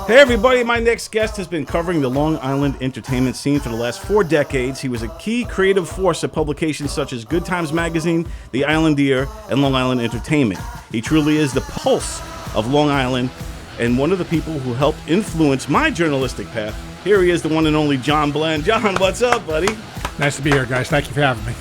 Hey everybody, my next guest has been covering the Long Island entertainment scene for the last 4 decades. He was a key creative force at publications such as Good Times Magazine, The Islandeer, and Long Island Entertainment. He truly is the pulse of Long Island and one of the people who helped influence my journalistic path. Here he is, the one and only John Blenn. John, what's up, buddy? Nice to be here, guys. Thank you for having me.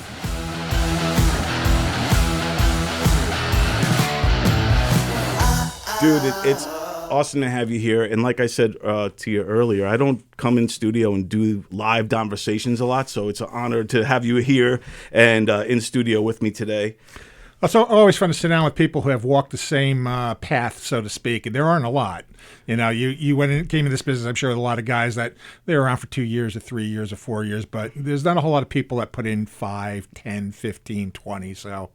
Dude, it's awesome to have you here. And like I said to you earlier, I don't come in studio and do live DONversations a lot, so it's an honor to have you here and in studio with me today. It's always fun to sit down with people who have walked the same path, so to speak, and there aren't a lot. You know, you came into this business, I'm sure, with a lot of guys that they're around for 2 years or 3 years or 4 years, but there's not a whole lot of people that put in 5, 10, 15, 20, so.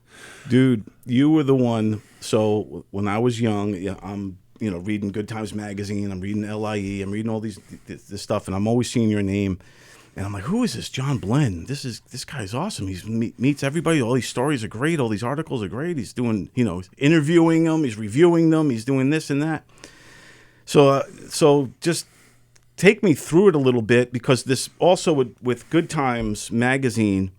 Dude, you were the one. So when I was young, I'm reading Good Times Magazine, I'm reading LIE, I'm reading all this stuff, and I'm always seeing your name. And I'm like, who is this John Blenn? This guy's awesome. He meets everybody. All these stories are great. All these articles are great. He's doing, interviewing them. He's reviewing them. He's doing this and that. So just take me through it a little bit, because this also with Good Times Magazine,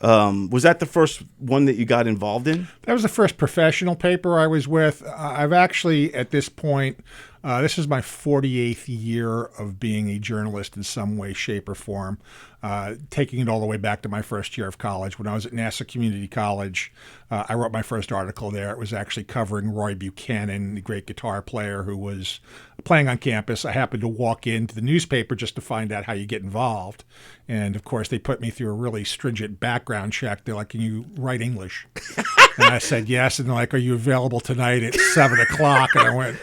was that the first one that you got involved in? That was the first professional paper I was with. I've actually, at this point, this is my 48th year of being a journalist in some way, shape, or form, taking it all the way back to my first year of college. When I was at Nassau Community College, I wrote my first article there. It was actually covering Roy Buchanan, the great guitar player who was playing on campus. I happened to walk into the newspaper just to find out how you get involved. And, of course, they put me through a really stringent background check. They're like, can you write English? And I said yes. And they're like, are you available tonight at 7 o'clock? And I went,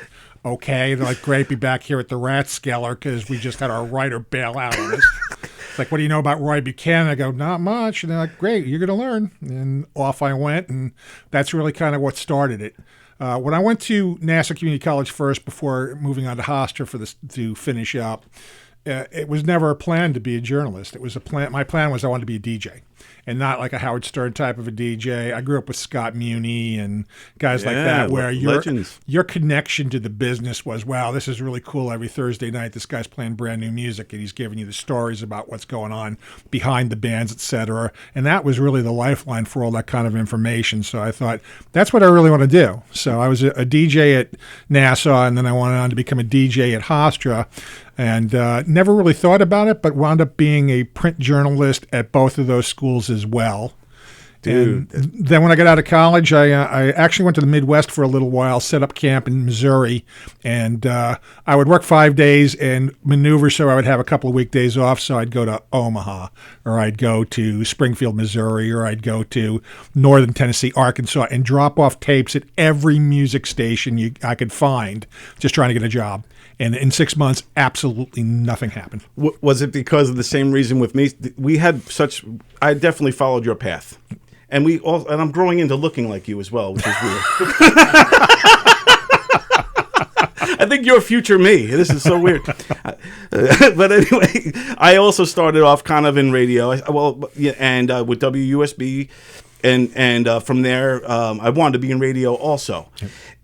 okay. They're like, great, be back here at the Rathskeller because we just had our writer bail out on us. It's like, what do you know about Roy Buchanan? I go, not much. And they're like, great, you're going to learn. And off I went, and that's really kind of what started it. When I went to Nassau Community College first before moving on to Hofstra to finish up, it was never a plan to be a journalist. It was a plan. My plan was I wanted to be a DJ, and not like a Howard Stern type of a DJ. I grew up with Scott Muni and guys like that, where your connection to the business was, wow, this is really cool. Every Thursday night, this guy's playing brand new music, and he's giving you the stories about what's going on behind the bands, etc. And that was really the lifeline for all that kind of information. So I thought, that's what I really want to do. So I was a DJ at Nassau, and then I went on to become a DJ at Hofstra. And never really thought about it, but wound up being a print journalist at both of those schools as well. Dude. And then when I got out of college, I actually went to the Midwest for a little while, set up camp in Missouri, and I would work 5 days and maneuver so I would have a couple of weekdays off. So I'd go to Omaha, or I'd go to Springfield, Missouri, or I'd go to Northern Tennessee, Arkansas, and drop off tapes at every music station I could find, just trying to get a job. And in 6 months, absolutely nothing happened. Was it because of the same reason with me? I definitely followed your path. And I'm growing into looking like you as well, which is weird. I think you're future me. This is so weird. But anyway, I also started off kind of in radio. With WUSB. And from there, I wanted to be in radio also.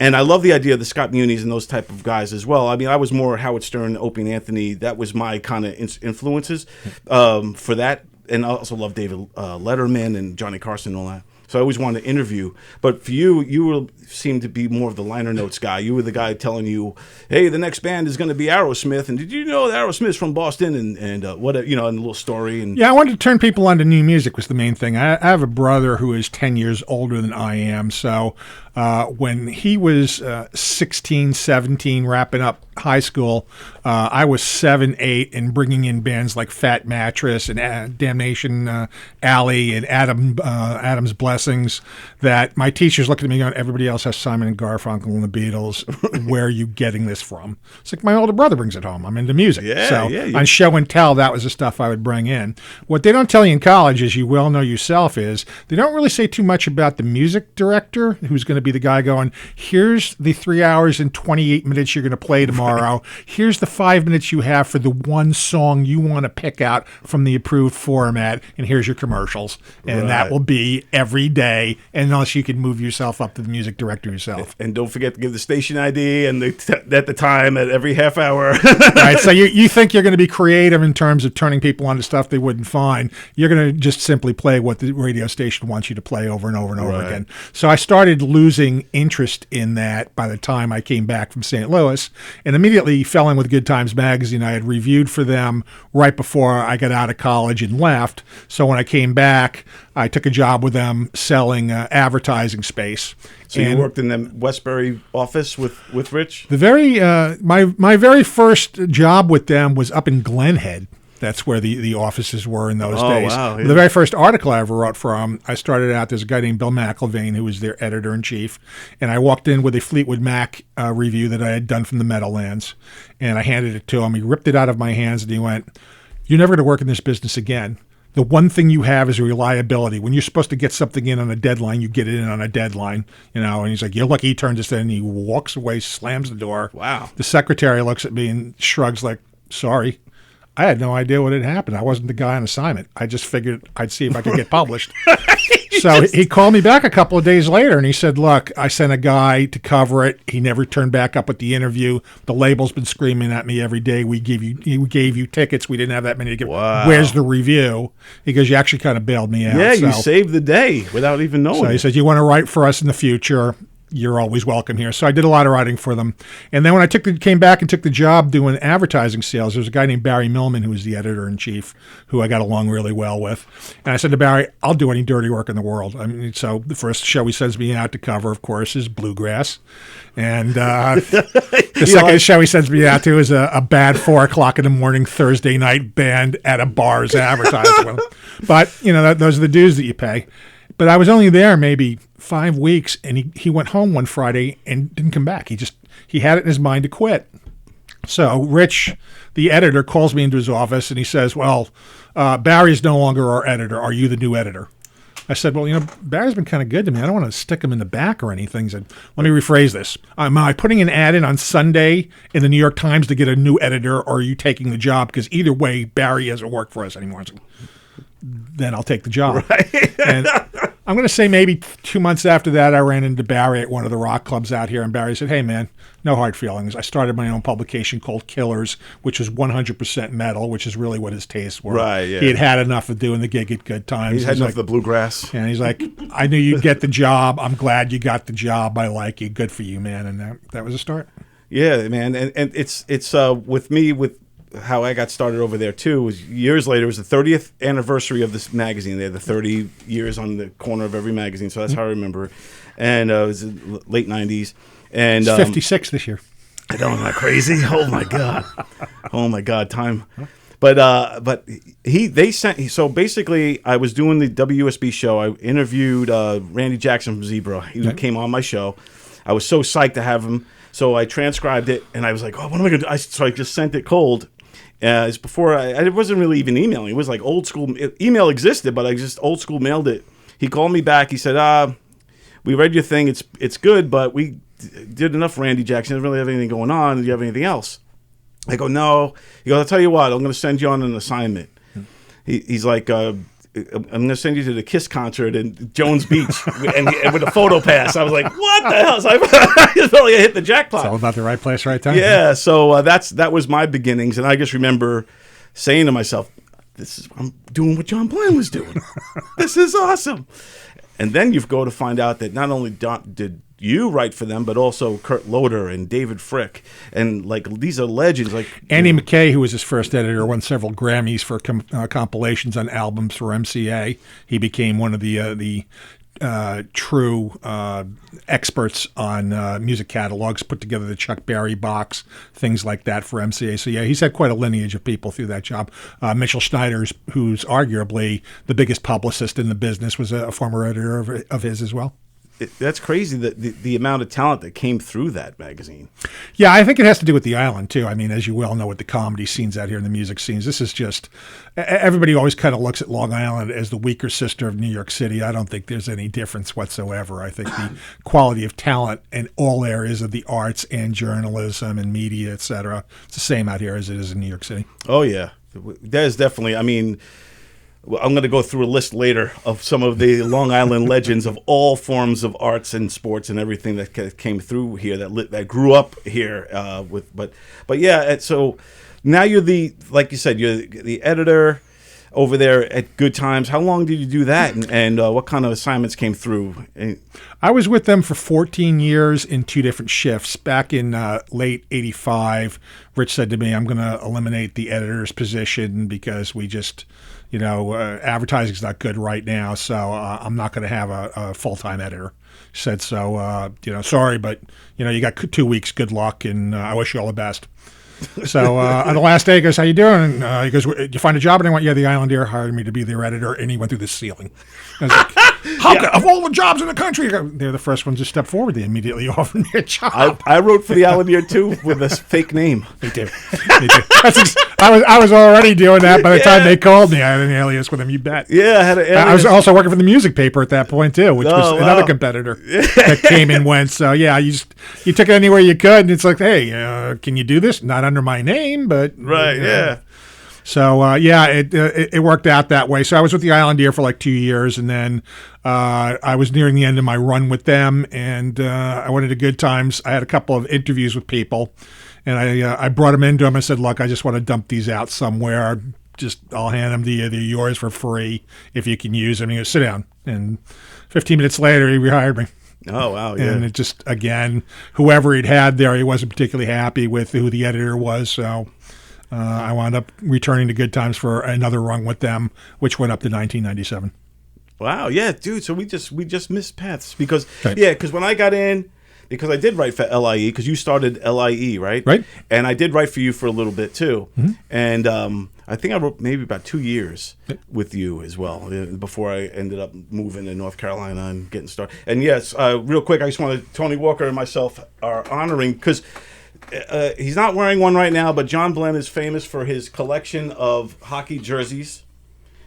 And I love the idea of the Scott Munis and those type of guys as well. I mean, I was more Howard Stern, Opie and Anthony. That was my kind of influences for that. And I also love David Letterman and Johnny Carson and all that. So I always wanted to interview. But for you seemed to be more of the liner notes guy. You were the guy telling you, hey, the next band is going to be Aerosmith. And did you know that Aerosmith's from Boston? And what, and a little story. And yeah, I wanted to turn people on to new music was the main thing. I have a brother who is 10 years older than I am. So when he was 16, 17, wrapping up high school, I was 7, 8, and bringing in bands like Fat Mattress and Damnation Alley and Adam's Blessings, that my teachers looked at me going, everybody else has Simon and Garfunkel and the Beatles. Where are you getting this from? It's like my older brother brings it home. I'm into music. On show and tell, that was the stuff I would bring in. What they don't tell you in college, as you well know yourself, is they don't really say too much about the music director, who's going to be the guy going, here's the 3 hours and 28 minutes you're going to play tomorrow tomorrow. Here's the 5 minutes you have for the one song you want to pick out from the approved format, and here's your commercials. And that will be every day, unless you can move yourself up to the music director yourself. And don't forget to give the station ID and at the time at every half hour. Right. So you think you're going to be creative in terms of turning people onto stuff they wouldn't find. You're going to just simply play what the radio station wants you to play over and over and over again. So I started losing interest in that by the time I came back from St. Louis, and immediately fell in with Good Times Magazine. I had reviewed for them right before I got out of college and left. So when I came back, I took a job with them selling advertising space. So you worked in the Westbury office with Rich? My very first job with them was up in Glen Head. That's where the offices were in those days. Wow, yeah. The very first article I ever wrote from, I started out, there's a guy named Bill McIlvaine who was their editor-in-chief, and I walked in with a Fleetwood Mac review that I had done from the Meadowlands, and I handed it to him. He ripped it out of my hands, and he went, "You're never going to work in this business again. The one thing you have is reliability. When you're supposed to get something in on a deadline, you get it in on a deadline." And he's like, "You're lucky he turned this in," and he walks away, slams the door. Wow. The secretary looks at me and shrugs like, "Sorry." I had no idea what had happened. I wasn't the guy on assignment. I just figured I'd see if I could get published. So he called me back a couple of days later, and he said, "Look, I sent a guy to cover it. He never turned back up at the interview. The label's been screaming at me every day. We gave you tickets. We didn't have that many to give. Wow. Where's the review?" He goes, "You actually kind of bailed me out." Yeah, you saved the day without even knowing. So he said, "You want to write for us in the future? You're always welcome here." So I did a lot of writing for them. And then when I came back and took the job doing advertising sales, there was a guy named Barry Millman who was the editor-in-chief, who I got along really well with. And I said to Barry, "I'll do any dirty work in the world." So the first show he sends me out to cover, of course, is Bluegrass. And the second show he sends me out to is a bad 4 o'clock in the morning Thursday night band at a bar's advertising. But, those are the dues that you pay. But I was only there maybe 5 weeks, and he went home one Friday and didn't come back. He had it in his mind to quit. So Rich, the editor, calls me into his office, and he says, "Well, Barry's no longer our editor. Are you the new editor?" I said, "Well, Barry's been kind of good to me. I don't want to stick him in the back or anything." He said, "Let me rephrase this. Am I putting an ad in on Sunday in the New York Times to get a new editor, or are you taking the job? Because either way, Barry hasn't worked for us anymore." I said, "Then I'll take the job." Right. And I'm going to say maybe 2 months after that, I ran into Barry at one of the rock clubs out here, and Barry said, "Hey, man, no hard feelings. I started my own publication called Killers, which was 100% metal, which is really what his tastes were." Right, yeah. He had had enough of doing the gig at Good Times. He's had enough of the bluegrass. And he's like, "I knew you'd get the job. I'm glad you got the job. I like you. Good for you, man." And that was a start. Yeah, man. And it's with me, with how I got started over there too, was years later. It was the 30th anniversary of this magazine. They had the 30 years on the corner of every magazine, so that's how I remember it. And it was the late 90s. And It's 56 this year. I know, am I crazy? Oh my god, time. But so basically I was doing the WSB show. I interviewed Randy Jackson from Zebra. He came on my show. I was so psyched to have him. So I transcribed it, and I was like, "Oh, what am I going to do?" So I just sent it cold. It's before I wasn't really even emailing. It was like old school. Email existed, but I just old school mailed it. He called me back. He said, "We read your thing. It's good, but we did enough Randy Jackson. Doesn't really have anything going on. Do you have anything else?" I go, "No." He goes, "I'll tell you what. I'm going to send you on an assignment." He's like, "I'm going to send you to the Kiss concert in Jones Beach and with a photo pass." I was like, "What the hell?" So I just felt like I hit the jackpot. It's all about the right place, right time. Yeah, so that was my beginnings, and I just remember saying to myself, "I'm doing what John Blenn was doing. This is awesome." And then you go to find out that not only did you write for them, but also Kurt Loder and David Frick, and these are legends. Like Andy McKay, who was his first editor, won several Grammys for compilations on albums for MCA. He became one of the true experts on music catalogs, put together the Chuck Berry box, things like that for MCA. So yeah, he's had quite a lineage of people through that job. Mitchell Schneider's, who's arguably the biggest publicist in the business, was a former editor of his as well. that's crazy that the amount of talent that came through that magazine. Yeah, I think it has to do with the island too. I mean, as you well know, with the comedy scenes out here and the music scenes, this is just everybody always kind of looks at Long Island as the weaker sister of New York City. I don't think there's any difference whatsoever. I think the quality of talent in all areas of the arts and journalism and media, et cetera, it's the same out here as it is in New York City. Oh yeah, there's definitely. I mean, I'm going to go through a list later of some of the Long Island legends of all forms of arts and sports and everything that came through here, that grew up here. But yeah, so now you're like you said, you're the editor over there at Good Times. How long did you do that, and what kind of assignments came through? I was with them for 14 years in 2 different shifts. Back in late '85, Rich said to me, "I'm going to eliminate the editor's position because we just." Advertising's not good right now, so I'm not going to have a full-time editor. Said so, sorry, but, you got 2 weeks, good luck, and I wish you all the best. So on the last day, he goes, how you doing? He goes, did you find a job? And I went, yeah, the Islandeer hired me to be their editor, and he went through the ceiling. I was like, of all the jobs in the country, they're the first ones to step forward. They immediately offered me a job. I wrote for the Islandeer, too, with a fake name. Me too. I was already doing that by the time they called me. I had an alias with them, you bet. Yeah, I had an alias. I was also working for the music paper at that point, too, which was another competitor that came and went. So, yeah, you took it anywhere you could, and it's like, hey, can you do this? Not under my name, but right, yeah. So it worked out that way. So I was with the Islandeer for like 2 years, and then I was nearing the end of my run with them, and I went into Good Times. I had a couple of interviews with people, and I brought them into them. I said, "Look, I just want to dump these out somewhere. I'll hand them to you. They're yours for free if you can use them." And he goes, "Sit down." And 15 minutes later, he rehired me. Oh, wow, yeah. And it just, again, whoever he'd had there, he wasn't particularly happy with who the editor was. So I wound up returning to Good Times for another run with them, which went up to 1997. Wow, yeah, dude. So we just missed paths because, because when I got in, because I did write for LIE, because you started LIE, right? Right. And I did write for you for a little bit, too. Mm-hmm. And I think I wrote maybe about 2 years with you as well before I ended up moving to North Carolina and getting started. And yes, real quick, I just wanted Tony Walker and myself are honoring, because he's not wearing one right now, but John Blenn is famous for his collection of hockey jerseys.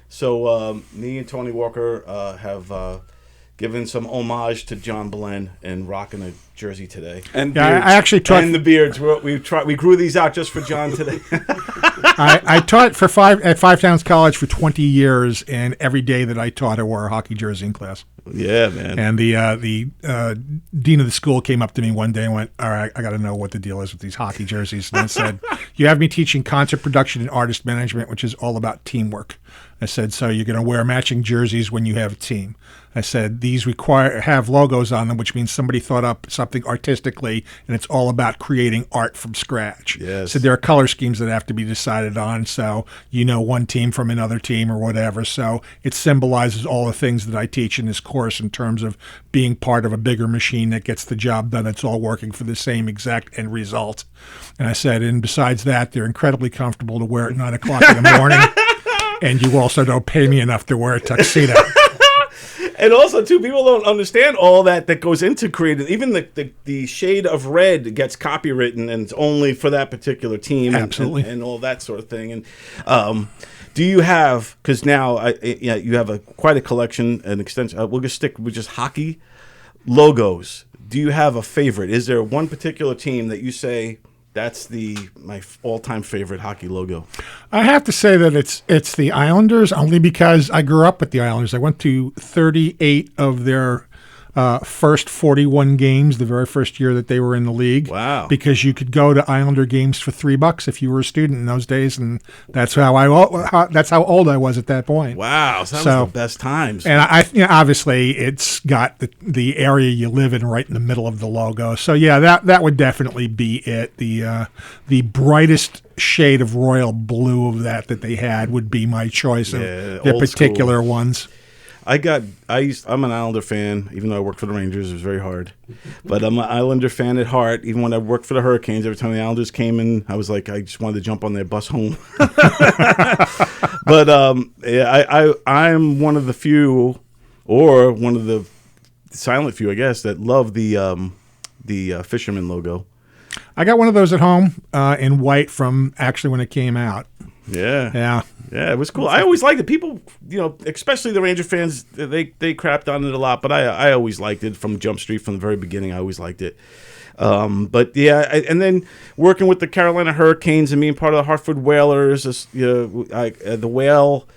So me and Tony Walker have given some homage to John Blenn and rocking a jersey today. And I actually taught, and the beards. We grew these out just for John today. I taught at Five Towns College for 20 years, and every day that I taught, I wore a hockey jersey in class. Yeah, man. And the dean of the school came up to me one day and went, "All right, I got to know what the deal is with these hockey jerseys." And I said, "You have me teaching concert production and artist management, which is all about teamwork." I said, "So you're going to wear matching jerseys when you have a team." I said, "These have logos on them, which means somebody thought up something artistically, and it's all about creating art from scratch." Yes. I said, "There are color schemes that have to be decided on, so one team from another team or whatever. So it symbolizes all the things that I teach in this course in terms of being part of a bigger machine that gets the job done. It's all working for the same exact end result." And I said, "And besides that, they're incredibly comfortable to wear at 9 o'clock in the morning, and you also don't pay me enough to wear a tuxedo." And also, too, people don't understand all that goes into creating. Even the shade of red gets copywritten, and it's only for that particular team. Absolutely. And all that sort of thing. And do you have, because now you have quite a collection, an extension. We'll just stick with just hockey logos. Do you have a favorite? Is there one particular team that you say, that's my all-time favorite hockey logo? I have to say that it's the Islanders, only because I grew up with the Islanders. I went to 38 of their first 41 games the very first year that they were in the league. Wow. Because you could go to Islander games for $3 if you were a student in those days, and that's how old I was at that point. Wow, so that was the best times. And obviously it's got the area you live in right in the middle of the logo. So yeah, that would definitely be it. The brightest shade of royal blue of that they had would be my choice of the particular ones. I'm an Islander fan, even though I worked for the Rangers. It was very hard. But I'm an Islander fan at heart. Even when I worked for the Hurricanes, every time the Islanders came in, I was like, I just wanted to jump on their bus home. But I'm one of the few, or one of the silent few, I guess, that love the fisherman logo. I got one of those at home in white from actually when it came out. Yeah, it was cool. I always liked it. People, especially the Ranger fans, they crapped on it a lot, but I always liked it from Jump Street from the very beginning. I always liked it. But yeah, and then working with the Carolina Hurricanes and being part of the Hartford Whalers, the whale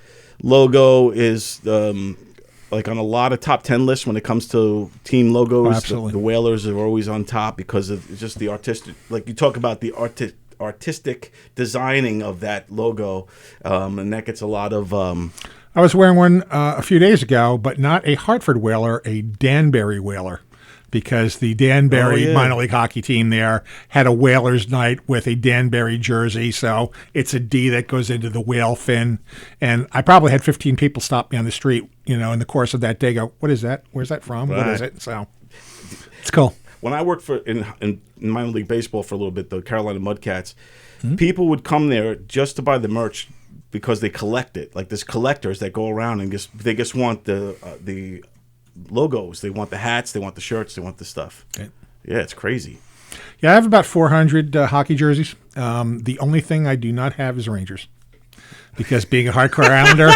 logo is like on a lot of top 10 lists when it comes to team logos. Oh, absolutely. The Whalers are always on top because of just the artistic. Like you talk about the artistic designing of that logo, and that gets a lot of. I was wearing one a few days ago, but not a Hartford Whaler, a Danbury Whaler. Because the Danbury minor league hockey team there had a Whalers night with a Danbury jersey. So it's a D that goes into the whale fin. And I probably had 15 people stop me on the street, in the course of that day, go, what is that? Where's that from? Right. What is it? So it's cool. When I worked in minor league baseball for a little bit, the Carolina Mudcats, people would come there just to buy the merch because they collect it. Like there's collectors that go around and they just want the logos. They want the hats, they want the shirts, they want the stuff. Okay. Yeah, it's crazy. Yeah, I have about 400 hockey jerseys. The only thing I do not have is Rangers, because being a hardcore Islander,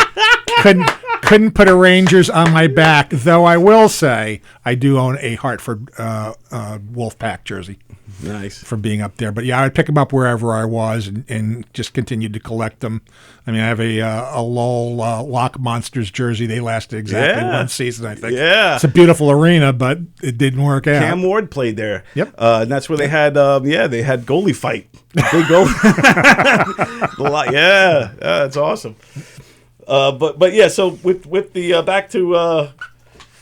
couldn't put a Rangers on my back. Though I will say I do own a Hartford Wolfpack jersey. Nice. From being up there. But yeah, I'd pick them up wherever I was and just continued to collect them. I mean, I have a Lowell Lock Monsters jersey. They lasted exactly one season, I think. Yeah. It's a beautiful arena, but it didn't work out. Cam Ward played there. Yep. And that's where they had, they had goalie fight. Big goalie. Yeah, that's awesome. But yeah, so with the back to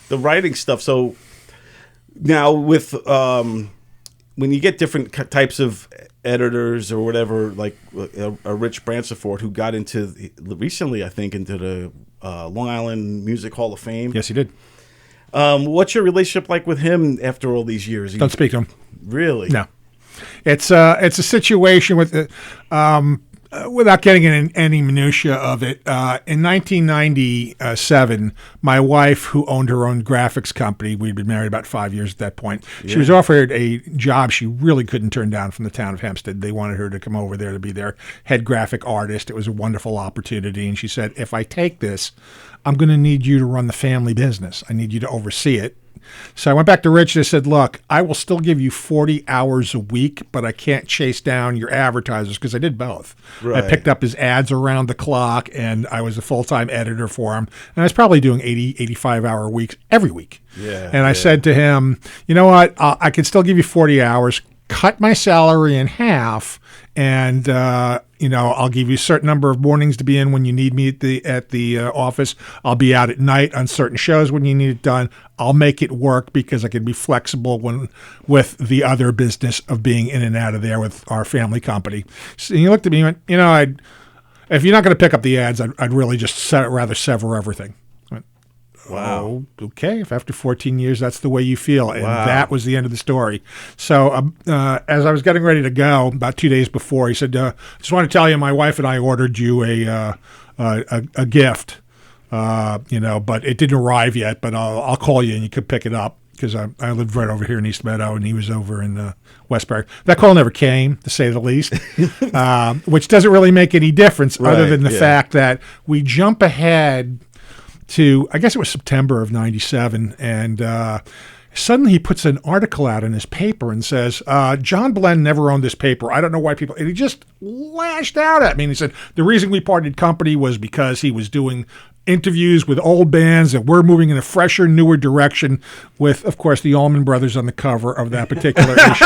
the writing stuff. So now with when you get different types of editors or whatever, like a Rich Bransford who got recently, I think, into the Long Island Music Hall of Fame. Yes, he did. What's your relationship like with him after all these years? Don't speak to him. Really? No. It's a situation with without getting into any minutia of it. In 1997, my wife, who owned her own graphics company, we'd been married about 5 years at that point. Yeah. She was offered a job she really couldn't turn down from the town of Hempstead. They wanted her to come over there to be their head graphic artist. It was a wonderful opportunity. And she said, if I take this, I'm going to need you to run the family business. I need you to oversee it. So I went back to Rich and I said, look, I will still give you 40 hours a week, but I can't chase down your advertisers, because I did both. Right. I picked up his ads around the clock, and I was a full-time editor for him. And I was probably doing 80, 85-hour weeks every week. Yeah. And I said to him, you know what, I can still give you 40 hours, cut my salary in half, and I'll give you a certain number of mornings to be in when you need me at the office. I'll be out at night on certain shows when you need it done. I'll make it work because I can be flexible with the other business of being in and out of there with our family company. So he looked at me and went, if you're not going to pick up the ads, I'd really just rather sever everything. Wow. Oh, okay. If after 14 years, that's the way you feel. And that was the end of the story. So as I was getting ready to go, about 2 days before, he said, just want to tell you, my wife and I ordered you a gift, but it didn't arrive yet, but I'll call you and you could pick it up, because I lived right over here in East Meadow and he was over in Westbury. That call never came, to say the least, which doesn't really make any difference other than the fact that we jump ahead to, I guess it was September of 97, and suddenly he puts an article out in his paper and says, John Blenn never owned this paper. I don't know why people, and he just lashed out at me. And he said, the reason we parted company was because he was doing interviews with old bands, and we're moving in a fresher, newer direction with, of course, the Allman Brothers on the cover of that particular issue.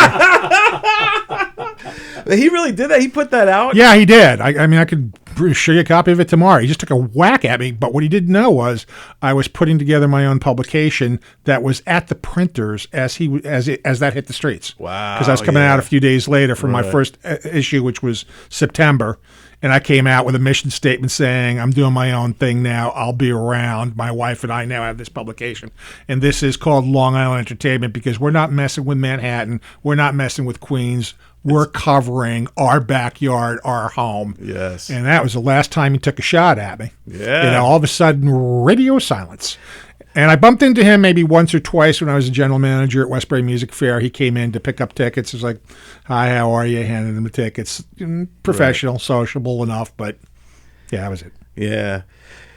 He really did that? He put that out? Yeah, he did. I mean, I could show you a copy of it tomorrow. He just took a whack at me, but what he didn't know was I was putting together my own publication that was at the printers as that hit the streets. Wow. Because I was coming out a few days later for my first issue, which was September. And I came out with a mission statement saying, I'm doing my own thing now. I'll be around. My wife and I now have this publication. And this is called Long Island Entertainment, because we're not messing with Manhattan. We're not messing with Queens. We're covering our backyard, our home. Yes. And that was the last time he took a shot at me. Yeah. All of a sudden, radio silence. And I bumped into him maybe once or twice when I was a general manager at Westbury Music Fair. He came in to pick up tickets. He was like, "Hi, how are you?" Handed him the tickets. Professional, sociable enough, but yeah, that was it. Yeah.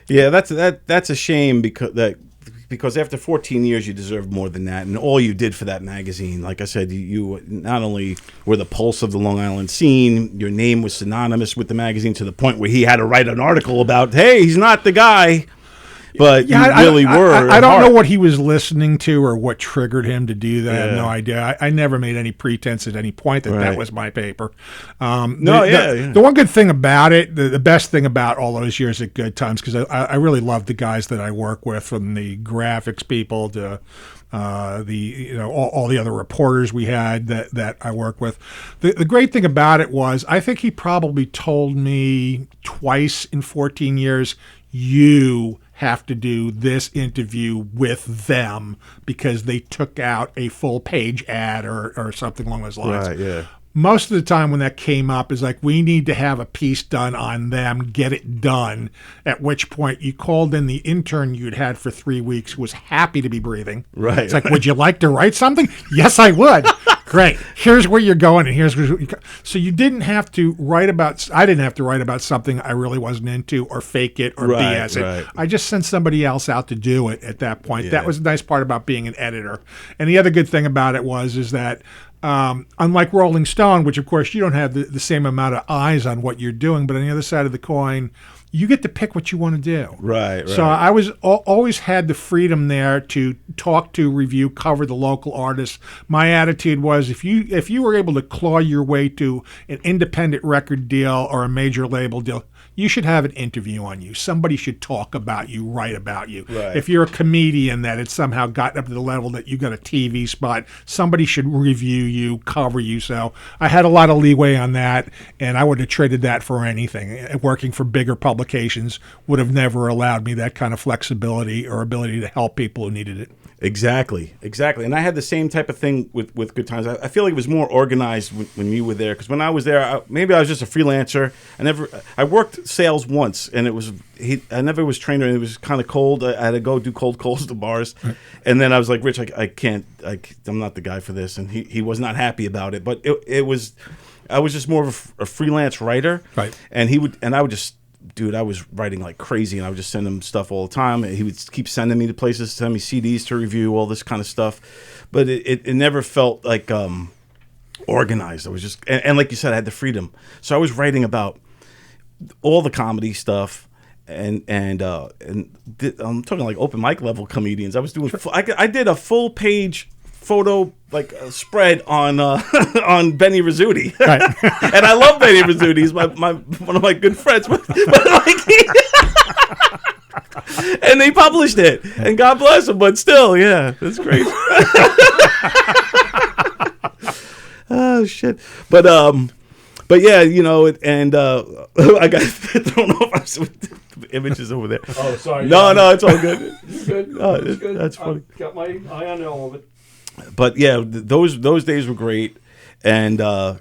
Yeah, that's a shame because after 14 years you deserve more than that, and all you did for that magazine, like I said, you not only were the pulse of the Long Island scene, your name was synonymous with the magazine to the point where he had to write an article about, hey, he's not the guy. But you really were. I don't know what he was listening to or what triggered him to do that. I have no idea. I never made any pretense at any point that was my paper. The one good thing about it, the best thing about all those years at Good Times, because I really loved the guys that I work with, from the graphics people to all the other reporters we had that I work with. The great thing about it was, I think he probably told me twice in 14 years, you have to do this interview with them because they took out a full page ad or something along those lines. Right, yeah. Most of the time when that came up is like, we need to have a piece done on them, get it done, at which point you called in the intern you'd had for 3 weeks who was happy to be breathing. Right. It's like, would you like to write something? Yes, I would. Great. Here's where you're going, and here's where you go. So you didn't have to write about, I didn't have to write about something I really wasn't into or fake it or BS it. I just sent somebody else out to do it at that point. Yeah. That was the nice part about being an editor. And the other good thing about it is that unlike Rolling Stone, which of course you don't have the same amount of eyes on what you're doing, but on the other side of the coin, you get to pick what you want to do. Right. So I was always had the freedom there to talk to, review, cover the local artists. My attitude was, if you were able to claw your way to an independent record deal or a major label deal, you should have an interview on you. Somebody should talk about you, write about you. Right. If you're a comedian that it's somehow gotten up to the level that you got a TV spot, somebody should review you, cover you. So I had a lot of leeway on that, and I would have traded that for anything. Working for bigger publications would have never allowed me that kind of flexibility or ability to help people who needed it. Exactly. And I had the same type of thing with Good Times. I feel like it was more organized when you were there, because when I was there, maybe I was just a freelancer. I worked sales once, and I never was trained, and it was kind of cold. I had to go do cold calls to bars, and then I was like, Rich, I'm not the guy for this, and he was not happy about it. But I was just more of a freelance writer, right? And I would just. Dude, I was writing like crazy, and I would just send him stuff all the time. He would keep sending me to places, send me CDs to review, all this kind of stuff. But it never felt like organized. I was just, and like you said, I had the freedom. So I was writing about all the comedy stuff, and I'm talking like open mic level comedians. I was doing, I did a full page photo spread on Benny Rizzuti, right. And I love Benny Rizzuti. He's one of my good friends, but and they published it, and God bless him. But still, yeah, that's crazy. Oh shit! But yeah, and I got thrown off with images over there. Oh, sorry. No, it's all good. You're good. It's good. That's funny. Got my eye on all of it. But yeah, those days were great, and and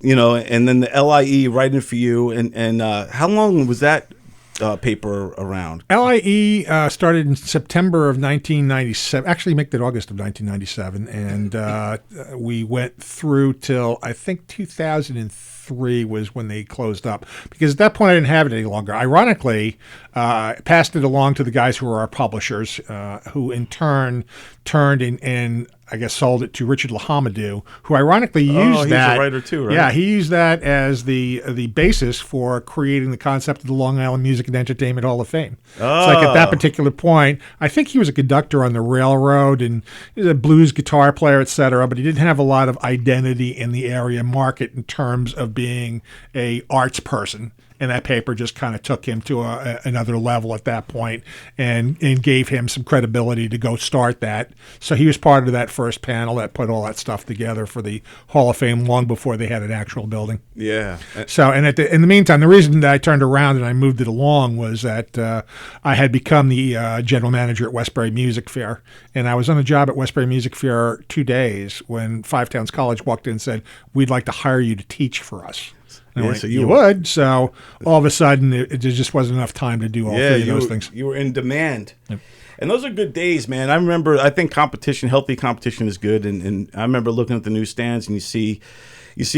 then the LIE writing for you, and how long was that paper around? LIE started in September of 1997. Actually, make that August of 1997, and we went through till I think 2003 was when they closed up, because at that point I didn't have it any longer. Ironically, passed it along to the guys who were our publishers, who in turn turned and I guess sold it to Richard Lahamadou, who ironically used that. He's a writer too, right? Yeah, he used that as the basis for creating the concept of the Long Island Music and Entertainment Hall of Fame. Oh. It's like at that particular point, I think he was a conductor on the railroad and he was a blues guitar player, etc., but he didn't have a lot of identity in the area market in terms of being a arts person. And that paper just kind of took him to another level at that point and gave him some credibility to go start that. So he was part of that first panel that put all that stuff together for the Hall of Fame long before they had an actual building. Yeah. So, and in the meantime, the reason that I turned around and I moved it along was that I had become the general manager at Westbury Music Fair. And I was on a job at Westbury Music Fair 2 days when Five Towns College walked in and said, "We'd like to hire you to teach for us." Yeah, went, so you would. So all of a sudden, it just wasn't enough time to do all three of those things. You were in demand. Yep. And those are good days, man. I think healthy competition is good. And I remember looking at the newsstands and you see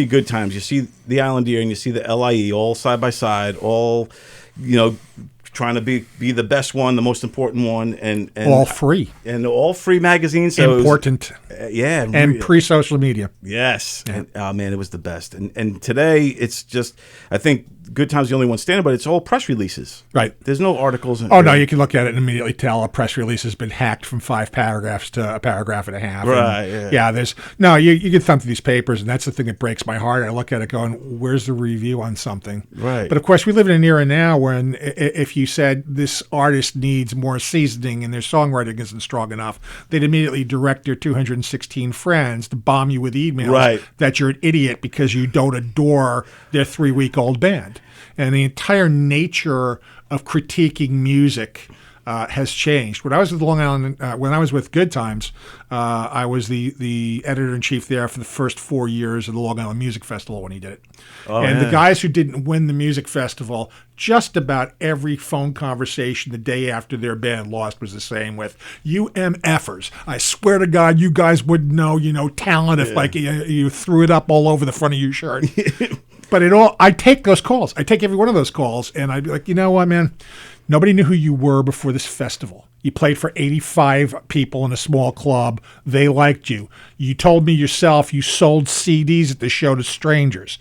good times. You see the Island Ear and you see the LIE all side by side, all, trying to be the best one, the most important one. And all free. And all free magazines. So important. And pre-social media. Yes. Yeah. And, oh, man, it was the best. And today it's just, I think Good Time's the only one standing, but it's all press releases. Right. There's no articles. No, you can look at it and immediately tell a press release has been hacked from 5 paragraphs to a paragraph and a half. Right. And you get thumb through these papers, and that's the thing that breaks my heart. I look at it going, where's the review on something? Right. But of course, we live in an era now when if you said this artist needs more seasoning and their songwriting isn't strong enough, they'd immediately direct their 216 friends to bomb you with emails that you're an idiot because you don't adore their 3-week-old band. And the entire nature of critiquing music has changed. When I was with Long Island, when I was with Good Times, I was the editor-in-chief there for the first 4 years of the Long Island Music Festival when he did it. The guys who didn't win the music festival, just about every phone conversation the day after their band lost was the same with, you MFers. I swear to God, you guys wouldn't know, talent if you threw it up all over the front of your shirt. But I take those calls. I take every one of those calls, and I'd be like, you know what, man? Nobody knew who you were before this festival. You played for 85 people in a small club. They liked you. You told me yourself you sold CDs at the show to strangers.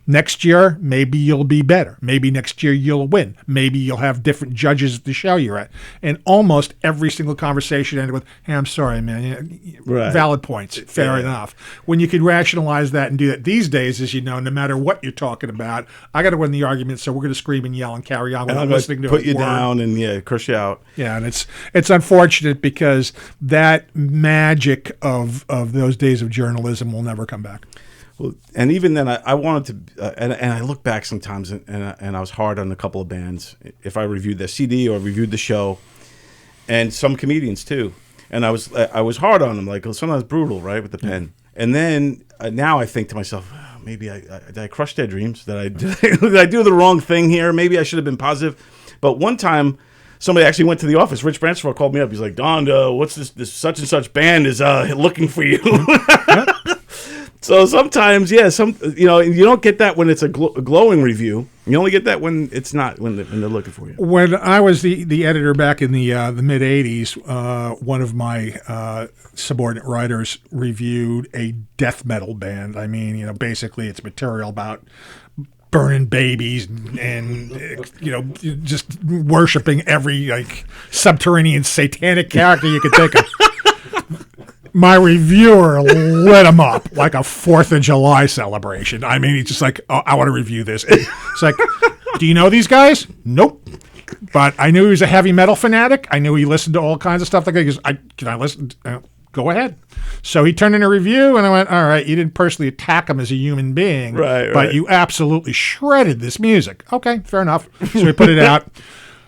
Next year, maybe you'll be better. Maybe next year you'll win. Maybe you'll have different judges at the show you're at. And almost every single conversation ended with, hey, I'm sorry, man. Valid points. Fair enough. When you could rationalize that and do that these days, as you know, no matter what you're talking about, I got to win the argument, so we're going to scream and yell and carry on without listening to put you down and curse you out. Yeah, and it's unfortunate because that magic of those days of journalism will never come back. Well, and even then, I wanted to, and I look back sometimes, and I was hard on a couple of bands if I reviewed their CD or reviewed the show, and some comedians too. And I was hard on them, like sometimes brutal, right, with the pen. And then now I think to myself, maybe did I crush their dreams? Did I do the wrong thing here? Maybe I should have been positive. But one time, somebody actually went to the office. Rich Bransford called me up. He's like, Don, what's this such and such band is looking for you. So sometimes, you don't get that when it's a glowing review. You only get that when it's not, when they're looking for you. When I was the editor back in the mid '80s, one of my subordinate writers reviewed a death metal band. I mean, basically it's material about burning babies and just worshiping every subterranean satanic character you could think of. My reviewer lit him up like a 4th of July celebration. I mean, he's just like, oh, I want to review this. It's like, do you know these guys? Nope. But I knew he was a heavy metal fanatic. I knew he listened to all kinds of stuff. Like, he goes, can I listen? Go ahead. So he turned in a review, and I went, all right, you didn't personally attack him as a human being, but you absolutely shredded this music. Okay, fair enough. So we put it out.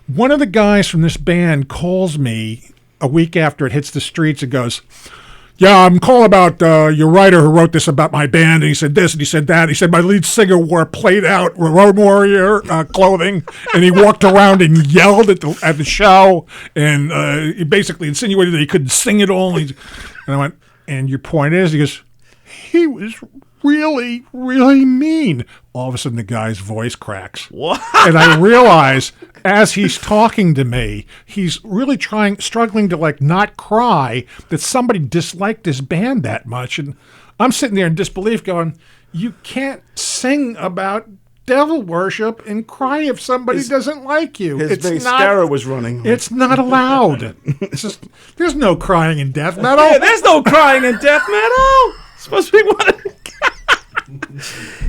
One of the guys from this band calls me a week after it hits the streets and goes, yeah, I'm calling about your writer who wrote this about my band, and he said this, and he said that. He said my lead singer wore played-out Road Warrior clothing, and he walked around and yelled at the show, and he basically insinuated that he couldn't sing at all. And I went, and your point is? He goes, he was really, really mean. All of a sudden, the guy's voice cracks. What? And I realize, as he's talking to me, he's really struggling to not cry that somebody disliked his band that much. And I'm sitting there in disbelief going, you can't sing about devil worship and cry if somebody doesn't like you. His mascara was running. It's not allowed. There's no crying in death metal. Yeah, there's no crying in death metal. It's supposed to be one.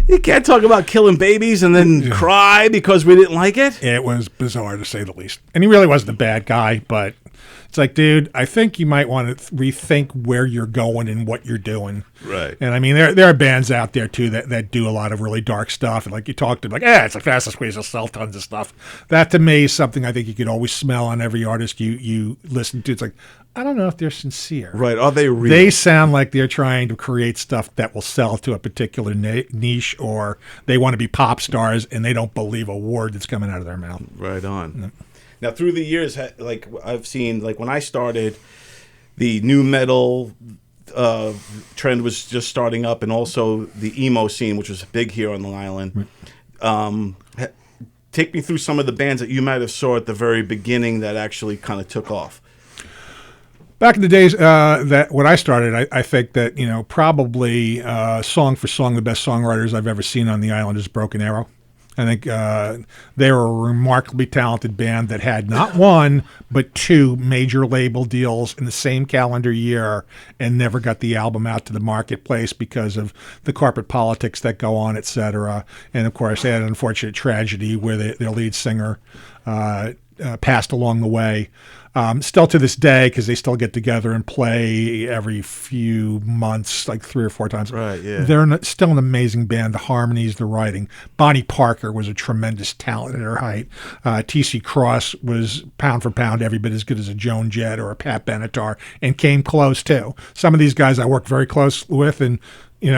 You can't talk about killing babies and then cry because we didn't like it. It was bizarre, to say the least. And he really wasn't a bad guy, but it's like, dude, I think you might want to rethink where you're going and what you're doing. Right. And I mean, there are bands out there too that do a lot of really dark stuff. And like you talked to, it's the fastest way to sell tons of stuff. That to me is something I think you could always smell on every artist you listen to. It's like, I don't know if they're sincere. Right. Are they real? They sound like they're trying to create stuff that will sell to a particular niche, or they want to be pop stars and they don't believe a word that's coming out of their mouth. Right on. Now, through the years, like I've seen, like when I started, the new metal trend was just starting up, and also the emo scene, which was big here on Long Island. Take me through some of the bands that you might have saw at the very beginning that actually kind of took off. Back in the days that when I started, I think that probably song for song the best songwriters I've ever seen on the island is Broken Arrow. I think they were a remarkably talented band that had not one but two major label deals in the same calendar year and never got the album out to the marketplace because of the corporate politics that go on, et cetera. And of course, they had an unfortunate tragedy where their lead singer passed along the way. Still to this day, because they still get together and play every few months, like 3 or 4 times. Right, yeah. They're still an amazing band. The harmonies, the writing. Bonnie Parker was a tremendous talent at her height. T.C. Cross was pound for pound every bit as good as a Joan Jett or a Pat Benatar, and came close too. Some of these guys I worked very close with, and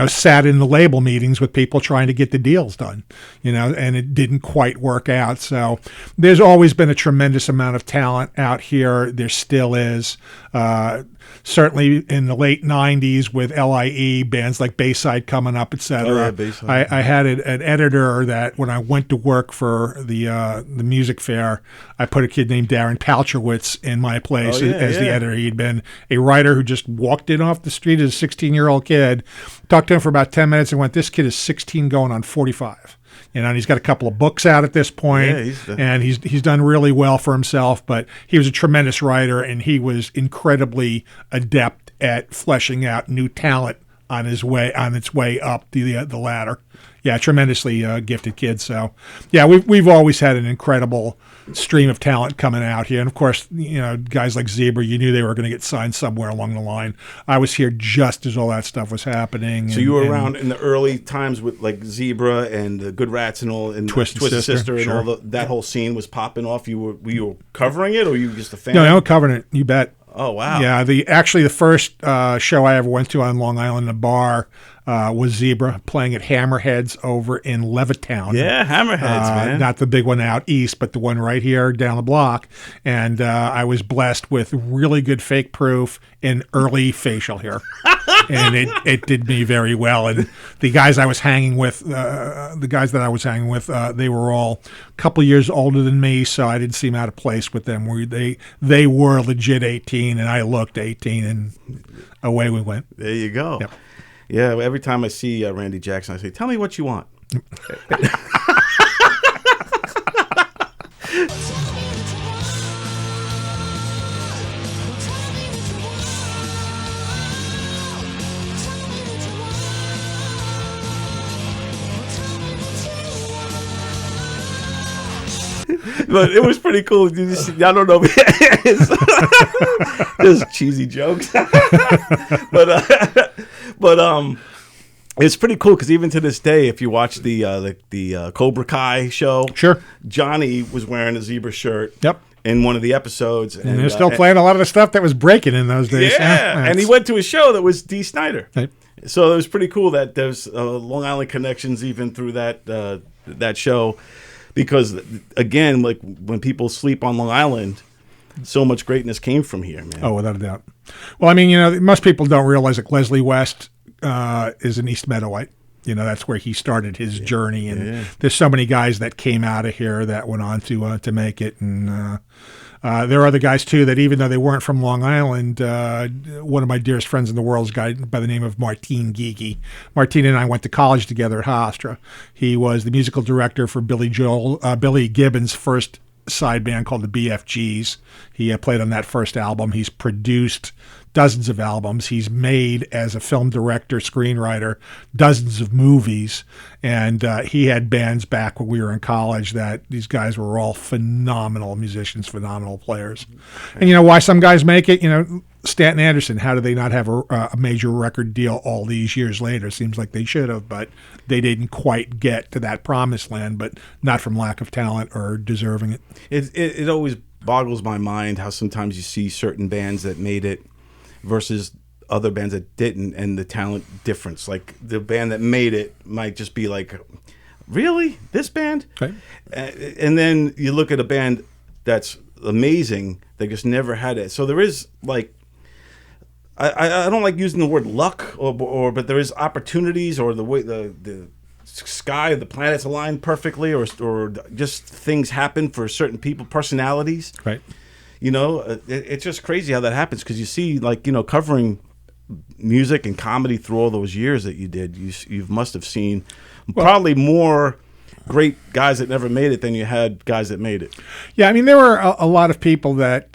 sat in the label meetings with people trying to get the deals done, and it didn't quite work out. So there's always been a tremendous amount of talent out here. There still is. Certainly in the late 90s with LIE, bands like Bayside coming up, et cetera. Oh, yeah, I had an editor that when I went to work for the music fair, I put a kid named Darren Palchowitz in my place as the editor. He'd been a writer who just walked in off the street as a 16-year-old kid, talked to him for about 10 minutes and went, this kid is 16 going on 45. And he's got a couple of books out at this point, and he's done really well for himself. But he was a tremendous writer, and he was incredibly adept at fleshing out new talent on its way up the ladder. Yeah, tremendously gifted kid. So, yeah, we've always had an incredible stream of talent coming out here. And, of course, guys like Zebra, you knew they were going to get signed somewhere along the line. I was here just as all that stuff was happening. So you were around in the early times with, like, Zebra and the Good Rats and all, and Twisted Sister sure. and all that whole scene was popping off. Were you covering it, or were you just a fan? No, I was covering it. You bet. Oh, wow. Yeah, the first show I ever went to on Long Island in a bar was Zebra playing at Hammerheads over in Levittown. Yeah, Hammerheads, man. Not the big one out east, but the one right here down the block. And I was blessed with really good fake proof and early facial hair. And it did me very well. And the guys I was hanging with, they were all a couple years older than me, so I didn't seem out of place with them. They were legit 18, and I looked 18, and away we went. There you go. Yep. Yeah, every time I see Randy Jackson, I say, tell me what you want. But it was pretty cool. I don't know. Just cheesy jokes. but it's pretty cool because even to this day, if you watch the Cobra Kai show, sure, Johnny was wearing a Zebra shirt. Yep. In one of the episodes, and they're still playing a lot of the stuff that was breaking in those days. Yeah, and he went to a show that was Dee Snider. Right. So it was pretty cool that there's Long Island connections even through that show. Because, again, like when people sleep on Long Island, so much greatness came from here, man. Oh, without a doubt. Well, I mean, most people don't realize that Leslie West is an East Meadowite. That's where he started his journey. And there's so many guys that came out of here that went on to make it. And there are other guys, too, that even though they weren't from Long Island, one of my dearest friends in the world is a guy by the name of Martine Geeky. Martine and I went to college together at Hofstra. He was the musical director for Billy Gibbons' first side band called the BFGs. He played on that first album. He's produced dozens of albums. He's made, as a film director, screenwriter, dozens of movies. And he had bands back when we were in college that these guys were all phenomenal musicians, phenomenal players. And why some guys make it? Stanton Anderson, how do they not have a major record deal all these years later? Seems like they should have, but they didn't quite get to that promised land, but not from lack of talent or deserving it. It always boggles my mind how sometimes you see certain bands that made it versus other bands that didn't, and the talent difference. Like the band that made it might just be like, really? This band? Right. And then you look at a band that's amazing. They just never had it. So there is like, I don't like using the word luck, but there is opportunities, or the way the sky, the planets align perfectly, or just things happen for certain people, personalities. Right. You know, it's just crazy how that happens, because you see, like, you know, covering music and comedy through all those years that you did, you must have seen probably more great guys that never made it than you had guys that made it. Yeah, I mean, there were a lot of people that,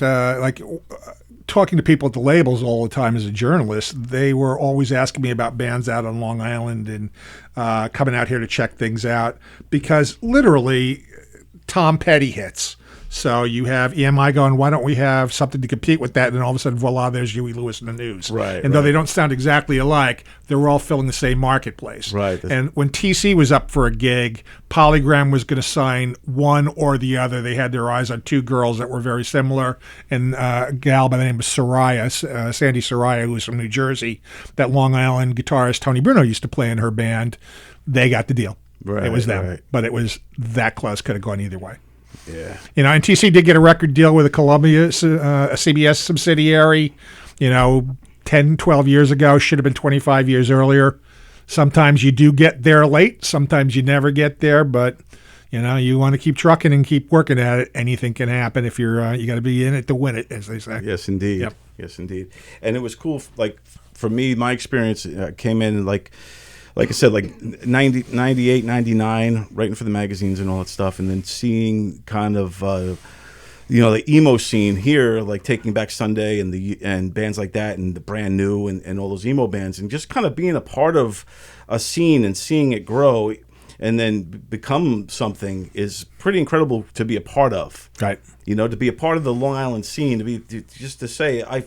talking to people at the labels all the time as a journalist, they were always asking me about bands out on Long Island and coming out here to check things out, because literally Tom Petty hits. So you have EMI going, why don't we have something to compete with that? And then all of a sudden, voila, there's Huey Lewis and the News. Right. And though they don't sound exactly alike, they were all filling the same marketplace. Right. And when TC was up for a gig, Polygram was going to sign one or the other. They had their eyes on two girls that were very similar, and a gal by the name of Soraya, Sandy Soraya, who was from New Jersey, that Long Island guitarist Tony Bruno used to play in her band. They got the deal. Right. It was them. Right. But it was that close. Could have gone either way. Yeah. You know, and TC did get a record deal with a Columbia, a CBS subsidiary, 10, 12 years ago. Should have been 25 years earlier. Sometimes you do get there late. Sometimes you never get there. But, you want to keep trucking and keep working at it. Anything can happen if you're, you got to be in it to win it, as they say. Yes, indeed. Yep. Yes, indeed. And it was cool. Like, for me, my experience came in like I said, like 98, 99, writing for the magazines and all that stuff, and then seeing kind of, the emo scene here, like Taking Back Sunday and bands like that, and the Brand New and all those emo bands, and just kind of being a part of a scene and seeing it grow and then become something is pretty incredible to be a part of. Right. To be a part of the Long Island scene, just to say, I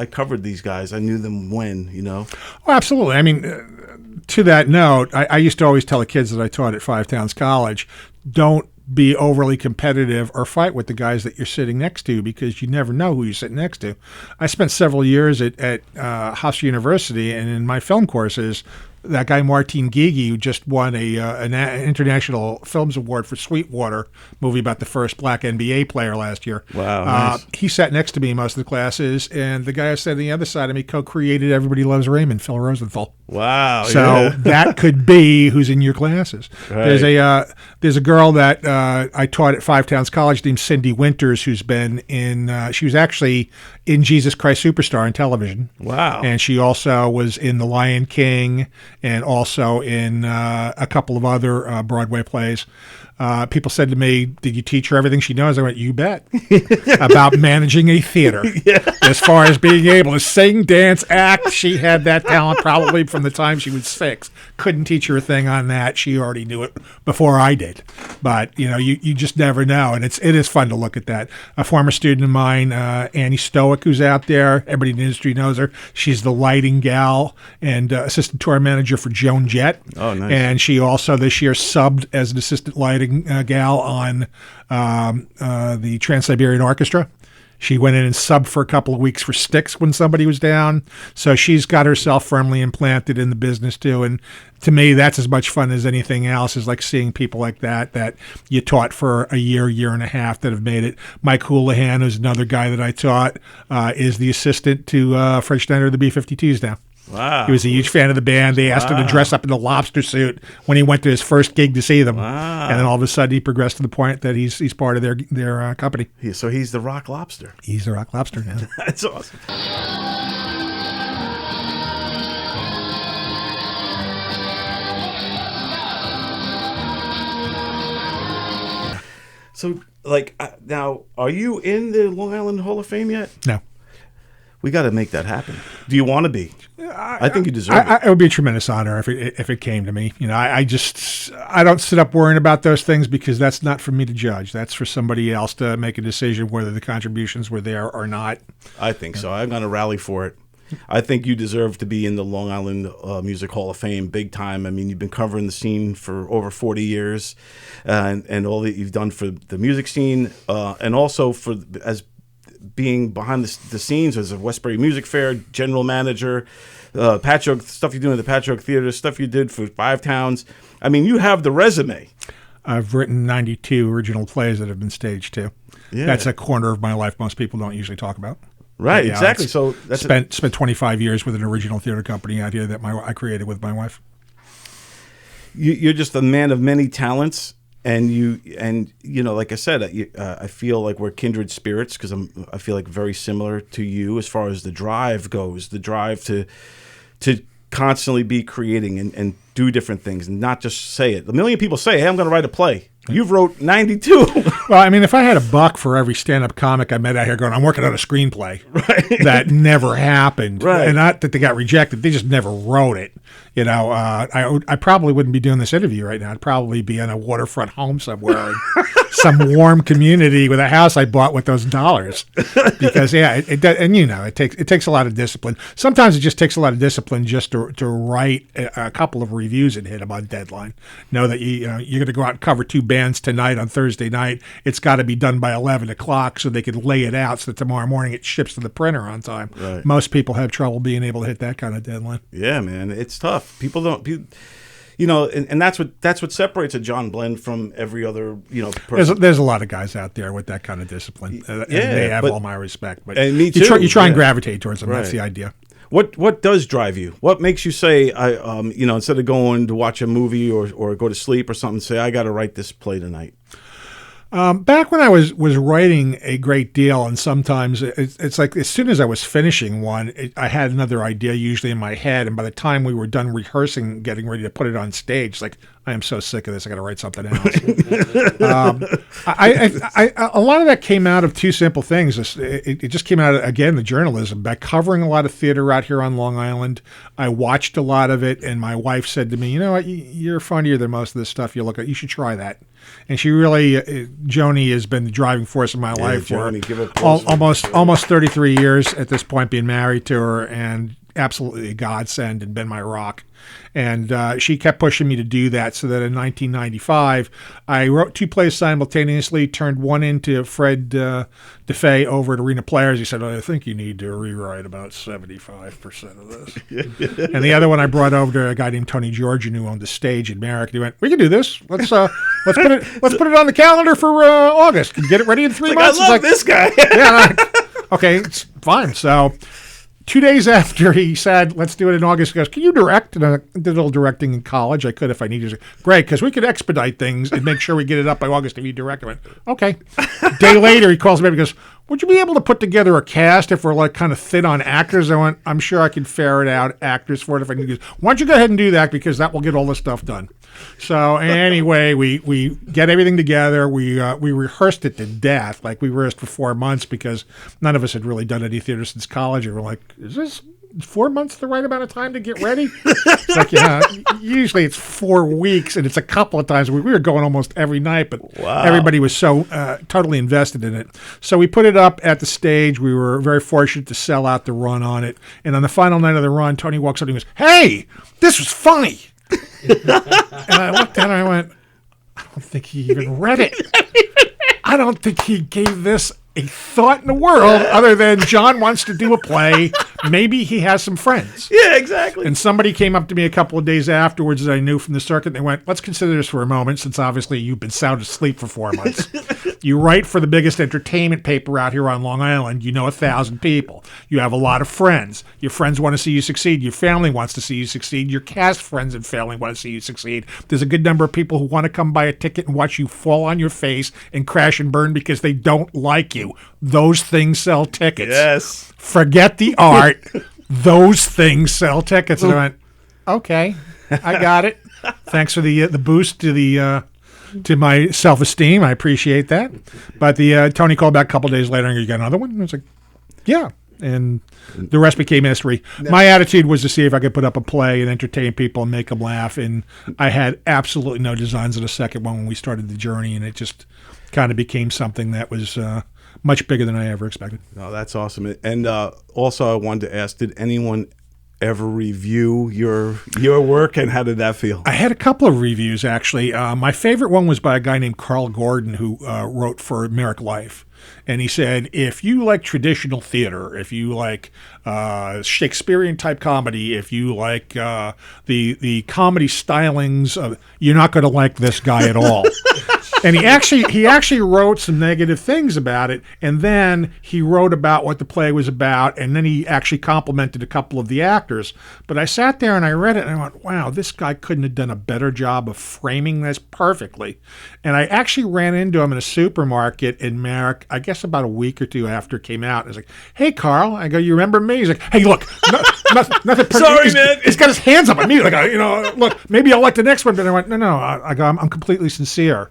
covered these guys, I knew them when. Oh, absolutely. I mean, to that note, I used to always tell the kids that I taught at Five Towns College, don't be overly competitive or fight with the guys that you're sitting next to, because you never know who you're sitting next to. I spent several years at Hofstra University, and in my film courses, that guy Martin Gigi, who just won an International Films Award for Sweetwater, movie about the first black NBA player last year. Wow, nice. He sat next to me in most of the classes, and the guy I sat on the other side of me co-created Everybody Loves Raymond, Phil Rosenthal. Wow. So yeah. that could be who's in your classes. Right. There's a girl that I taught at Five Towns College named Cindy Winters, who's been in, she was actually in Jesus Christ Superstar on television. Wow. And she also was in The Lion King and also in a couple of other Broadway plays. People said to me, did you teach her everything she knows? I went, you bet. About managing a theater. Yeah. As far as being able to sing, dance, act, she had that talent probably from the time she was 6. Couldn't teach her a thing on that. She already knew it before I did. But, you just never know. And it is fun to look at that. A former student of mine, Annie Stoic, who's out there, everybody in the industry knows her. She's the lighting gal and assistant tour manager for Joan Jett. Oh, nice. And she also this year subbed as an assistant lighting gal on the Trans-Siberian Orchestra. She went in and subbed for a couple of weeks for Styx when somebody was down. So she's got herself firmly implanted in the business too. And to me, that's as much fun as anything else, is like seeing people like that you taught for a year and a half that have made it. Mike Houlihan, who's another guy that I taught, is the assistant to Fred Schneider of the B-52s now. Wow. He was a huge fan of the band. They asked him to dress up in a lobster suit when he went to his first gig to see them. Wow. And then all of a sudden he progressed to the point that he's part of their company. So he's the Rock Lobster. He's the Rock Lobster now. That's awesome. So, now, are you in the Long Island Hall of Fame yet? No. We got to make that happen. Do you want to be? I think you deserve it. It would be a tremendous honor if it came to me. I don't sit up worrying about those things, because that's not for me to judge. That's for somebody else to make a decision whether the contributions were there or not. I think so. I'm going to rally for it. I think you deserve to be in the Long Island Music Hall of Fame big time. I mean, you've been covering the scene for over 40 years, and all that you've done for the music scene, and also as being behind the scenes as a Westbury Music Fair general manager, Patchogue stuff you do in the Patchogue Theater, stuff you did for Five Towns. I mean, you have the resume. I've written 92 original plays that have been staged too. Yeah. That's a corner of my life most people don't usually talk about. Right, Yeah, exactly. So that's spent 25 years with an original theater company out here that I created with my wife. you're just a man of many talents, and like I said, I feel like we're kindred spirits because I feel like very similar to you as far as the drive goes, the drive to constantly be creating and do different things and not just say it. A million people say, "Hey, I'm going to write a play." You've wrote 92. Well, I mean, if I had a buck for every stand-up comic I met out here going, I'm working on a screenplay, that never happened. Right. And not that they got rejected. They just never wrote it. I probably wouldn't be doing this interview right now. I'd probably be in a waterfront home somewhere in some warm community with a house I bought with those dollars. Because, it takes a lot of discipline. Sometimes it just takes a lot of discipline just to write a couple of reviews and hit them on deadline. Know that you're going to go out and cover 2 bands tonight on Thursday night. It's got to be done by 11 o'clock so they can lay it out so that tomorrow morning it ships to the printer on time. Right. Most people have trouble being able to hit that kind of deadline. Yeah, man, it's tough. People don't, and that's what separates a John Blenn from every other, person. There's a lot of guys out there with that kind of discipline. And they have all my respect. But and me too. You try and gravitate towards them. Right. That's the idea. What does drive you? What makes you say, instead of going to watch a movie or go to sleep or something, say, I got to write this play tonight? Back when I was writing a great deal, and sometimes it's like as soon as I was finishing one, I had another idea usually in my head, and by the time we were done rehearsing, getting ready to put it on stage, it's like, I am so sick of this, I got to write something else. A lot of that came out of 2 simple things. It just came out of, again, the journalism. By covering a lot of theater out here on Long Island, I watched a lot of it, and my wife said to me, you know what, you're funnier than most of this stuff you look at. You should try that. And she really, Joni has been the driving force in my life Joni, for almost 33 years at this point, being married to her, and absolutely a godsend and been my rock. And she kept pushing me to do that, so that in 1995, I wrote 2 plays simultaneously, turned one into Fred DeFay over at Arena Players. He said, I think you need to rewrite about 75% of this. And the other one I brought over to a guy named Tony Georgian, who owned the stage in Merrick. He went, we can do this. Let's put it on the calendar for August and get it ready in 3 months. I love this guy. Okay, it's fine. So 2 days after he said, let's do it in August, he goes, can you direct? And I did a little directing in college. I could if I needed to. Great, because we could expedite things and make sure we get it up by August if you direct. I went, okay. A day later, he calls me up and goes, would you be able to put together a cast if we're like kind of thin on actors? I went, I'm sure I can ferret out actors for it if I need to. Why don't you go ahead and do that, because that will get all the stuff done. So anyway, we get everything together. We rehearsed it to death. Like, we rehearsed for 4 months because none of us had really done any theater since college. And we're like, is this 4 months the right amount of time to get ready? It's like, yeah, usually it's 4 weeks, and it's a couple of times. We were going almost every night, but everybody was so totally invested in it. So we put it up at the stage. We were very fortunate to sell out the run on it. And on the final night of the run, Tony walks up and he goes, hey, this was funny. And I looked at him and I went, I don't think he even read it. I don't think he gave this a thought in the world other than John wants to do a play. Maybe he has some friends. Yeah, exactly. And somebody came up to me a couple of days afterwards that I knew from the circuit. And they went, let's consider this for a moment, since obviously you've been sound asleep for 4 months. You write for the biggest entertainment paper out here on Long Island. You know 1,000 people. You have a lot of friends. Your friends want to see you succeed. Your family wants to see you succeed. Your cast friends and family want to see you succeed. There's a good number of people who want to come buy a ticket and watch you fall on your face and crash and burn because they don't like you. Those things sell tickets. Yes. Forget the art. Those things sell tickets. And I went, okay, I got it. Thanks for the boost to my self-esteem. I appreciate that. But Tony called back a couple of days later and you got another one? And I was like, yeah. And the rest became history. My attitude was to see if I could put up a play and entertain people and make them laugh. And I had absolutely no designs of the second one when we started the journey. And it just kind of became something that was much bigger than I ever expected. Oh, that's awesome. And also I wanted to ask, did anyone ever review your work, and how did that feel? I had a couple of reviews, actually. My favorite one was by a guy named Carl Gordon, who wrote for Merrick Life. And he said, if you like traditional theater, if you like Shakespearean type comedy, if you like the comedy stylings of, you're not going to like this guy at all. And he actually wrote some negative things about it, and then he wrote about what the play was about, and then he actually complimented a couple of the actors. But I sat there and I read it, and I went, wow, this guy couldn't have done a better job of framing this perfectly. And I actually ran into him in a supermarket in Merrick, I guess about a week or two after it came out. I was like, hey, Carl. I go, you remember me? He's like, hey, look, nothing. Sorry, man. He's got his hands up at me. Like, look, maybe I'll like the next one. But I went, no. I go, I'm completely sincere.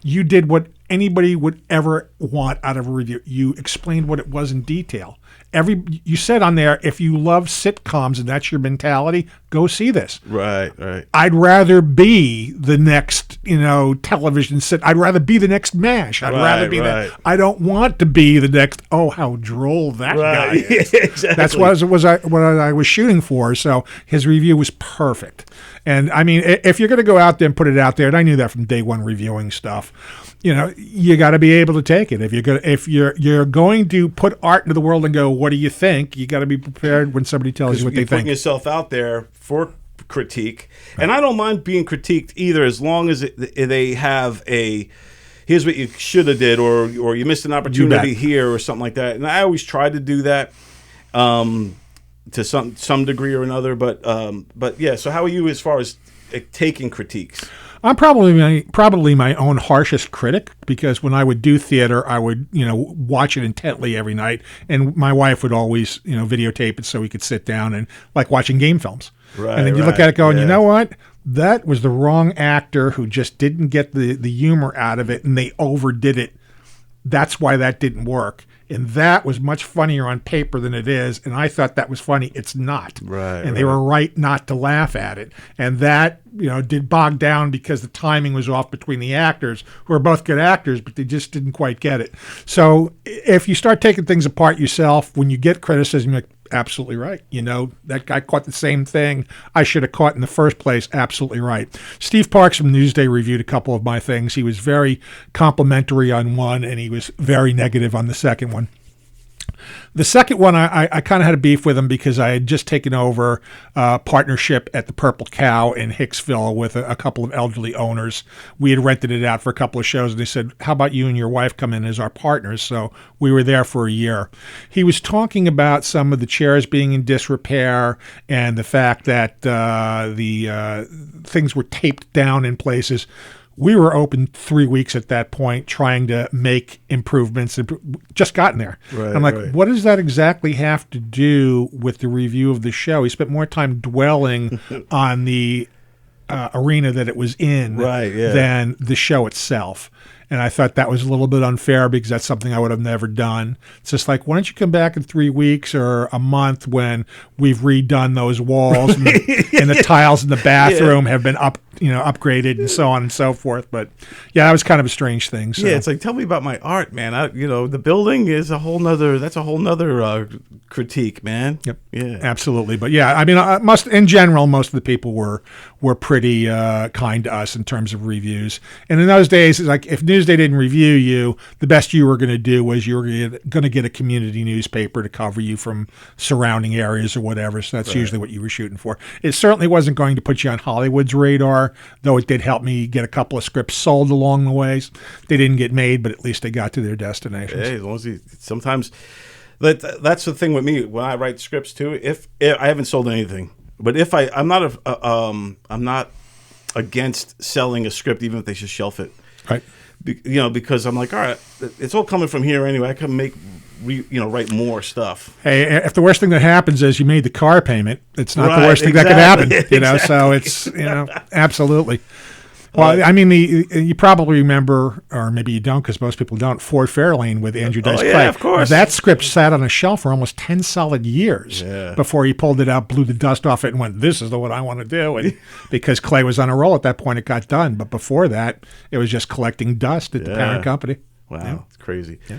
You did what anybody would ever want out of a review. You explained what it was in detail. You said on there, if you love sitcoms and that's your mentality, go see this. Right. I'd rather be the next, television sit. I'd rather be the next MASH. I'd rather be that. I don't want to be the next. Oh, how droll that guy is. Yeah, exactly. That's what I was shooting for. So his review was perfect. And I mean, if you're going to go out there and put it out there, and I knew that from day one reviewing stuff, you got to be able to take it. If you're going to put art into the world and go, what do you think? You got to be prepared when somebody tells you what they think. You're putting yourself out there for critique, and I don't mind being critiqued either, as long as they have a, here's what you should have did, or you missed an opportunity here, or something like that. And I always try to do that. To some degree or another, but yeah. So how are you as far as taking critiques? I'm probably my own harshest critic, because when I would do theater, I would watch it intently every night, and my wife would always videotape it so we could sit down and like watching game films. Right. And then you look at it going, you know what? That was the wrong actor who just didn't get the humor out of it, and they overdid it. That's why that didn't work. And that was much funnier on paper than it is. And I thought that was funny. It's not. Right. And they were right not to laugh at it. And that, did bog down because the timing was off between the actors, who are both good actors, but they just didn't quite get it. So if you start taking things apart yourself, when you get criticism, you're like, absolutely right. That guy caught the same thing I should have caught in the first place. Absolutely right. Steve Parks from Newsday reviewed a couple of my things. He was very complimentary on one, and he was very negative on the second one. The second one, I kind of had a beef with him because I had just taken over partnership at the Purple Cow in Hicksville with a couple of elderly owners. We had rented it out for a couple of shows, and they said, how about you and your wife come in as our partners? So we were there for a year. He was talking about some of the chairs being in disrepair and the fact that the things were taped down in places. We were open 3 weeks at that point, trying to make improvements. Just gotten there. Right, I'm like, what does that exactly have to do with the review of the show? He spent more time dwelling on the arena that it was in than the show itself. And I thought that was a little bit unfair, because that's something I would have never done. It's just like, why don't you come back in 3 weeks or a month when we've redone those walls and the tiles in the bathroom have been upgraded and so on and so forth. But yeah, that was kind of a strange thing. So. Yeah, it's like, tell me about my art, man. The building is a whole nother critique, man. Yep. Yeah, absolutely. But yeah, I mean, in general, most of the people were pretty kind to us in terms of reviews. And in those days, it's like, if Newsday didn't review you, the best you were going to do was you were going to get a community newspaper to cover you from surrounding areas or whatever. So that's usually what you were shooting for. It certainly wasn't going to put you on Hollywood's radar, though it did help me get a couple of scripts sold along the ways. They didn't get made, but at least they got to their destinations. Hey, as long as sometimes that's the thing with me when I write scripts too. If I haven't sold anything, but if I'm not against selling a script, even if they should shelf it. Right. Because I'm like, all right, it's all coming from here anyway. I can write more stuff. Hey, if the worst thing that happens is you made the car payment, it's not the worst thing that could happen. So it's absolutely. Well, I mean, you probably remember, or maybe you don't, because most people don't, Ford Fairlane with Andrew Dice Clay. Yeah, of course. That script sat on a shelf for almost 10 solid years before he pulled it out, blew the dust off it, and went, this is the one I want to do. And because Clay was on a roll at that point, it got done. But before that, it was just collecting dust at the parent company. Wow, it's crazy. Yeah.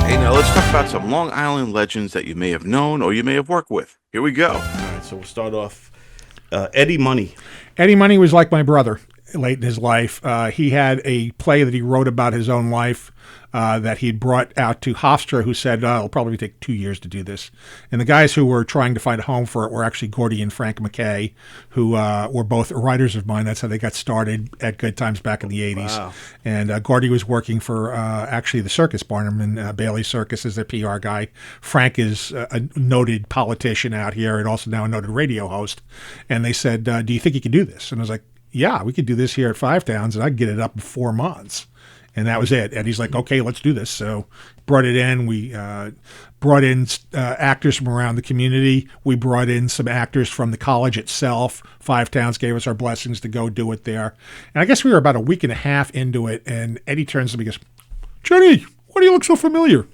Hey, now let's talk about some Long Island legends that you may have known or you may have worked with. Here we go. All right, so we'll start off. Eddie Money. Eddie Money was like my brother. late in his life. He had a play that he wrote about his own life that he had brought out to Hofstra, who said, it'll probably take 2 years to do this. And the guys who were trying to find a home for it were actually Gordy and Frank McKay, who were both writers of mine. That's how they got started at Good Times back in the 80s. Wow. And Gordy was working for actually the circus, Barnum and Bailey Circus as their PR guy. Frank is a noted politician out here and also now a noted radio host. And they said, do you think you can do this? And I was like, yeah, we could do this here at Five Towns, and I'd get it up in 4 months. And that was it. And he's like, okay, let's do this. So brought it in. We brought in actors from around the community. We brought in some actors from the college itself. Five Towns gave us our blessings to go do it there. And I guess we were about a week and a half into it, and Eddie turns to me and goes, Jenny, why do you look so familiar?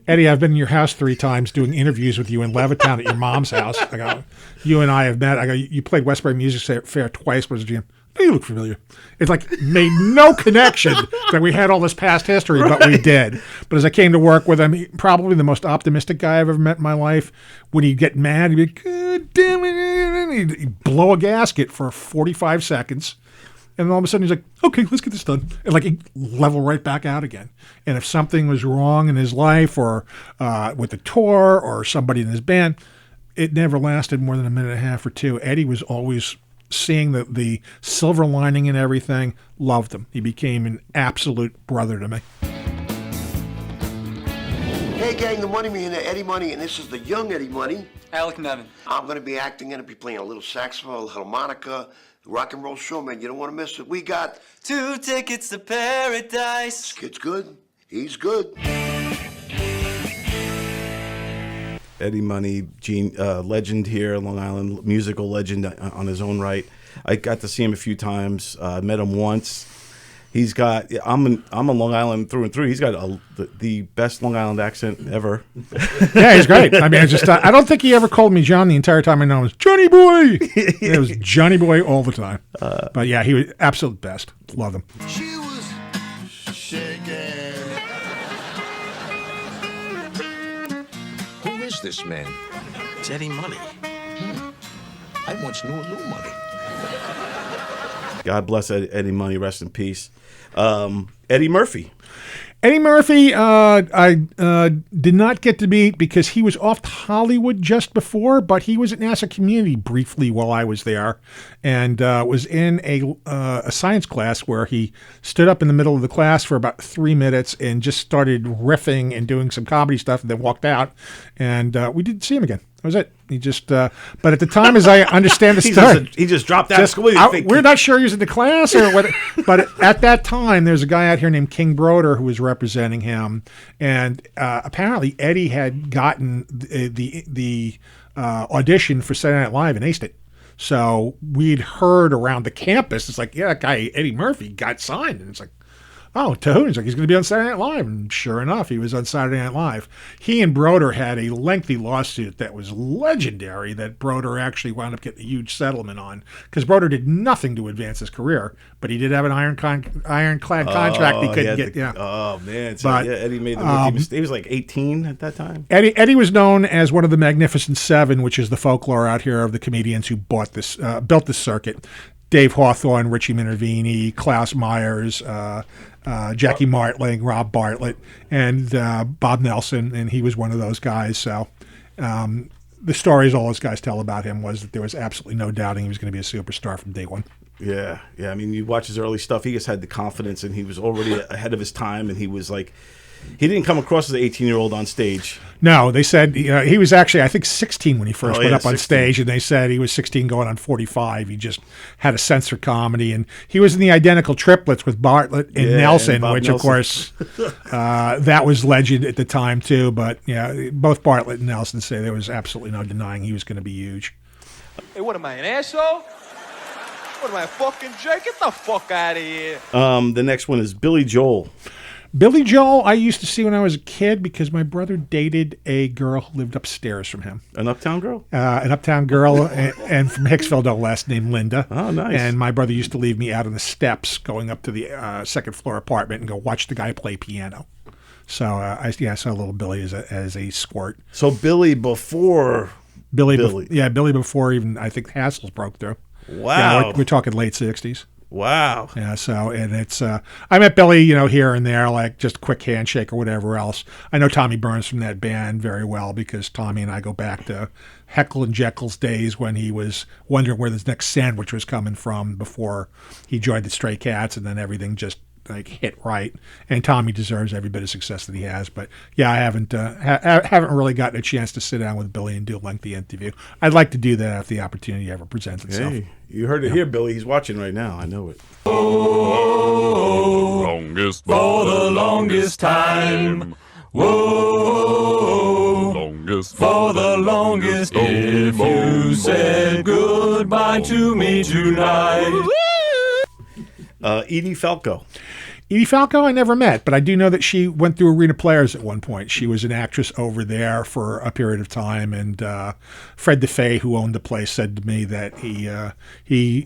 Eddie, I've been in your house 3 times doing interviews with you in Levittown at your mom's house. I go, you and I have met. I go, you played Westbury Music Fair twice. Was a GM. You look familiar. It's like made no connection that we had all this past history, but we did. But as I came to work with him, probably the most optimistic guy I've ever met in my life. When he'd get mad, he'd be like, God damn it. And he'd blow a gasket for 45 seconds. And then all of a sudden he's like, okay, let's get this done. And like he'd level right back out again. And if something was wrong in his life or with the tour or somebody in his band, it never lasted more than a minute and a half or 2. Eddie was always seeing the silver lining in everything. Loved him. He became an absolute brother to me. Hey gang, the Money Man, Eddie Money, and this is the young Eddie Money. Alec Nevin. I'm going to be acting, going to be playing a little saxophone, a harmonica, rock and roll show, man. You don't want to miss it. We got 2 tickets to paradise. this kid's good. He's good. Eddie Money, legend here, Long Island, musical legend on his own right. I got to see him a few times. Met him once. He's got. I'm a Long Island through and through. He's got the best Long Island accent ever. Yeah, he's great. I mean, I don't think he ever called me John the entire time I know him. It was Johnny Boy. It was Johnny Boy all the time. But yeah, he was absolute best. Love him. She was shaking. Who is this man? It's Eddie Money. I once knew a little money. God bless Eddie Money. Rest in peace. Eddie Murphy. Eddie Murphy, I did not get to meet because he was off to Hollywood just before, but he was at NASA Community briefly while I was there, and was in a science class where he stood up in the middle of the class for about 3 minutes and just started riffing and doing some comedy stuff, and then walked out, and we didn't see him again. That was it. He just, but at the time, as I understand the story, He just dropped out of school. We're not sure he was in the class or what, but at that time, there's a guy out here named King Broder who was representing him, and apparently Eddie had gotten the audition for Saturday Night Live and aced it. So we'd heard around the campus, it's like, yeah, that guy Eddie Murphy got signed, and it's like, oh, to who? He's like, he's going to be on Saturday Night Live. And sure enough, he was on Saturday Night Live. He and Broder had a lengthy lawsuit that was legendary that Broder actually wound up getting a huge settlement on because Broder did nothing to advance his career, but he did have an ironclad contract he couldn't get. Yeah. Oh, man. So, But, yeah, Eddie made the rookie mistake. He was like 18 at that time. Eddie was known as one of the Magnificent Seven, which is the folklore out here of the comedians who built this circuit. Dave Hawthorne, Richie Minervini, Klaus Myers, Jackie Martling, Rob Bartlett, and Bob Nelson, and he was one of those guys. So the stories all those guys tell about him was that there was absolutely no doubting he was going to be a superstar from day one. Yeah. I mean, you watch his early stuff, he just had the confidence, and he was already ahead of his time, and he was like, he didn't come across as an 18-year-old on stage. No, they said he was actually, I think, 16 when he first went up on 16. stage, and they said he was 16 going on 45. He just had a sense for comedy, and he was in the identical triplets with Bartlett and Nelson, and which, Nelson. of course, that was legend at the time, too. But, yeah, both Bartlett and Nelson say there was absolutely no denying he was going to be huge. Hey, what am I, an asshole? What am I, a fucking jerk? Get the fuck out of here. The next one is Billy Joel. Billy Joel, I used to see when I was a kid because my brother dated a girl who lived upstairs from him. An uptown girl? An uptown girl and from Hicksville, no less, named Linda. Oh, nice. And my brother used to leave me out on the steps going up to the second floor apartment and go watch the guy play piano. So I saw little Billy as a squirt. So Billy before Billy Billy. Billy before even, I think, Hassels broke through. Wow. Yeah, we're talking late 60s. Wow. Yeah, so, and it's, I met Billy, here and there, like just a quick handshake or whatever else. I know Tommy Burns from that band very well because Tommy and I go back to Heckle and Jekyll's days when he was wondering where this next sandwich was coming from before he joined the Stray Cats, and then everything just like hit right. And Tommy deserves every bit of success that he has. But yeah, I haven't really gotten a chance to sit down with Billy and do a lengthy interview. I'd like to do that if the opportunity ever presents itself. Hey, you heard it here, Billy. He's watching right now. I know it. Longest for the longest time. Whoa, longest for the longest. If you said goodbye to me tonight. Edie Falco. Edie Falco I never met, but I do know that she went through Arena Players at one point. She was an actress over there for a period of time, and Fred DeFay, who owned the place, said to me that he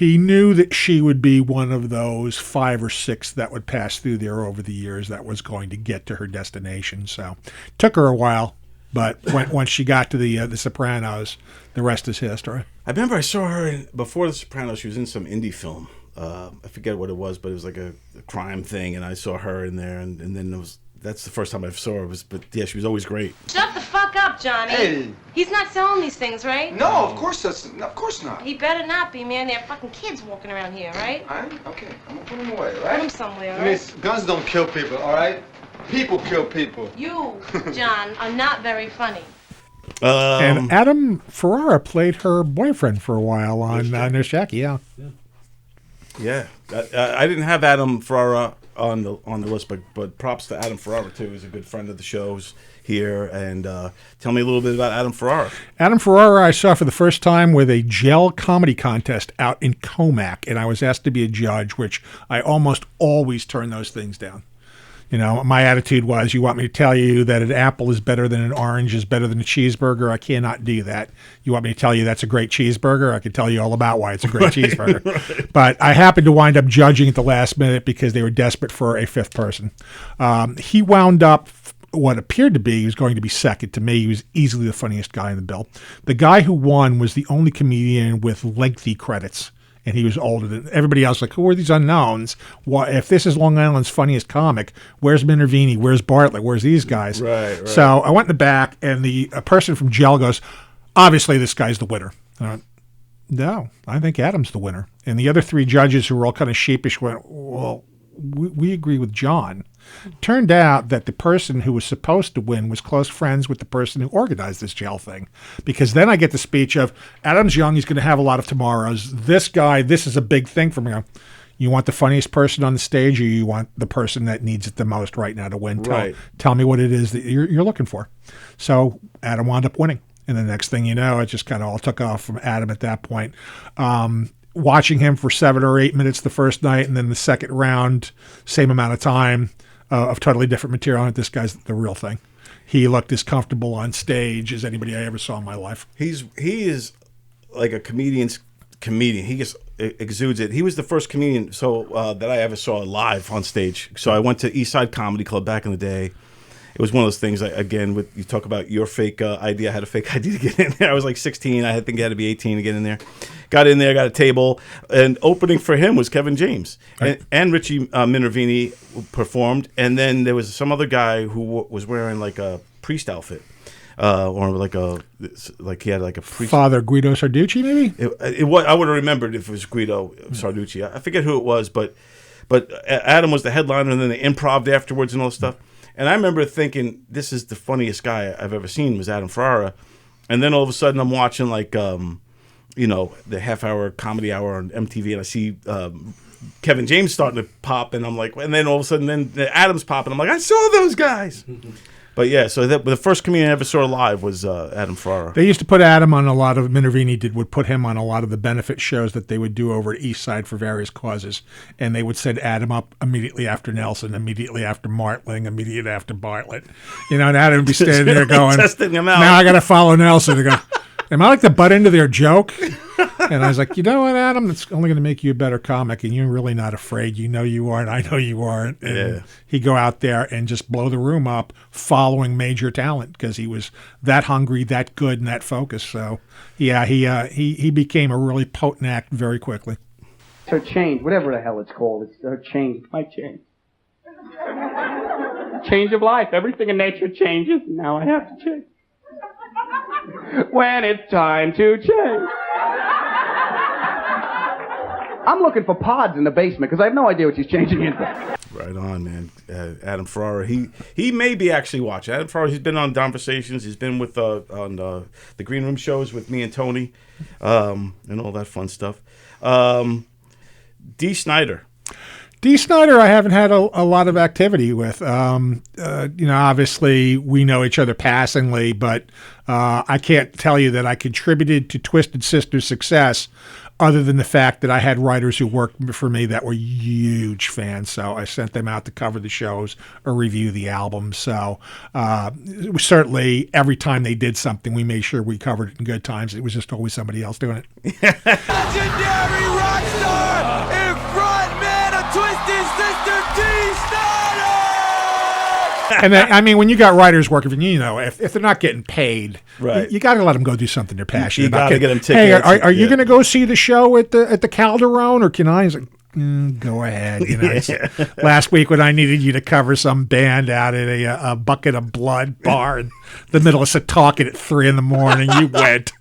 knew that she would be one of those 5 or 6 that would pass through there over the years that was going to get to her destination. So took her a while, but once she got to the Sopranos, the rest is history. I remember I saw her before The Sopranos. She was in some indie film. I forget what it was, but it was like a crime thing, and I saw her in there, and then that's the first time I saw her. But yeah, she was always great. Shut the fuck up, Johnny. Hey. He's not selling these things, right? No, of course not. He better not be, man. There are fucking kids walking around here, right? Okay, I'm gonna put him away, Put right? him somewhere, I mean, right? guns don't kill people, all right? People kill people. You, John, are not very funny. And Adam Ferrara played her boyfriend for a while on Nurse Jackie, yeah. Yeah, I didn't have Adam Ferrara on the list, but props to Adam Ferrara too. He's a good friend of the shows here. And tell me a little bit about Adam Ferrara. Adam Ferrara I saw for the first time with a gel comedy contest out in Comac, and I was asked to be a judge, which I almost always turn those things down. My attitude was, you want me to tell you that an apple is better than an orange is better than a cheeseburger? I cannot do that. You want me to tell you that's a great cheeseburger? I can tell you all about why it's a great cheeseburger. Right. But I happened to wind up judging at the last minute because they were desperate for a 5th person. He wound up what appeared to be, he was going to be second. To me, he was easily the funniest guy in the bill. The guy who won was the only comedian with lengthy credits. And he was older than everybody else. Like, who are these unknowns? If this is Long Island's funniest comic, where's Minervini? Where's Bartlett? Where's these guys? Right. So I went in the back, and a person from Gel goes, obviously this guy's the winner. And I went, no, I think Adam's the winner. And the other 3 judges who were all kind of sheepish went, well, we agree with John. Turned out that the person who was supposed to win was close friends with the person who organized this Gel thing. Because then I get the speech of, Adam's young, he's going to have a lot of tomorrows. This guy, this is a big thing for me. You want the funniest person on the stage, or you want the person that needs it the most right now to win? Right. Tell me what it is that you're looking for. So Adam wound up winning. And the next thing you know, it just kind of all took off from Adam at that point. Watching him for 7 or 8 minutes the first night, and then the second round, same amount of time of totally different material. This guy's the real thing. He looked as comfortable on stage as anybody I ever saw in my life. He is like a comedian's comedian. He just exudes it. He was the first comedian that I ever saw live on stage. So I went to East Side Comedy Club back in the day. It was one of those things, again, you talk about your fake idea. I had a fake idea to get in there. I was like 16. I think I had to be 18 to get in there. Got in there, got a table. And opening for him was Kevin James. Right. And Richie Minervini performed. And then there was some other guy who was wearing like a priest outfit. Or like he had like a priest. Father Guido Sarducci, maybe? It was, I would have remembered if it was Guido Sarducci. I forget who it was, but Adam was the headliner, and then they improv'd afterwards and all this stuff. And I remember thinking, this is the funniest guy I've ever seen was Adam Ferrara. And then all of a sudden I'm watching the half-hour comedy hour on MTV, and I see Kevin James starting to pop, and I'm like, and then all of a sudden then Adam's popping. I'm like, I saw those guys. But yeah, so the first comedian I ever saw live was Adam Ferrara. They used to put Adam on a lot of, Minervini would put him on a lot of the benefit shows that they would do over at East Side for various causes. And they would send Adam up immediately after Nelson, immediately after Martling, immediately after Bartlett. And Adam would be standing there going, testing him out. Now I got to follow Nelson. I go, am I like the butt end of their joke? And I was like, you know what, Adam? It's only going to make you a better comic, and you're really not afraid. You know you aren't. I know you aren't. And he'd go out there and just blow the room up following major talent because he was that hungry, that good, and that focused. So, yeah, he became a really potent act very quickly. her change, whatever the hell it's called. It's her change. My change. Change of life. Everything in nature changes. Now I have to change. When it's time to change. I'm looking for pods in the basement because I have no idea what she's changing into. Right on, man. Adam Ferrara. He may be actually watching. Adam Ferrara, he's been on DONversations. He's been with on the Green Room shows with me and Tony, and all that fun stuff. D. Snyder. D. Snyder, I haven't had a lot of activity with. Obviously we know each other passingly, but I can't tell you that I contributed to Twisted Sister's success other than the fact that I had writers who worked for me that were huge fans. So I sent them out to cover the shows or review the albums. So it was certainly every time they did something, we made sure we covered it in good times. It was just always somebody else doing it. Legendary rock star and frontman of Twisted Sister, D. Snyder! And then, when you got writers working for you, if they're not getting paid, right, you got to let them go do something they're passionate about. You got to get them tickets. Hey, are you going to go see the show at the Calderon, or can I? He's like, go ahead. Last week when I needed you to cover some band out at a Bucket of Blood bar in the middle of Setauket at 3 a.m, you went.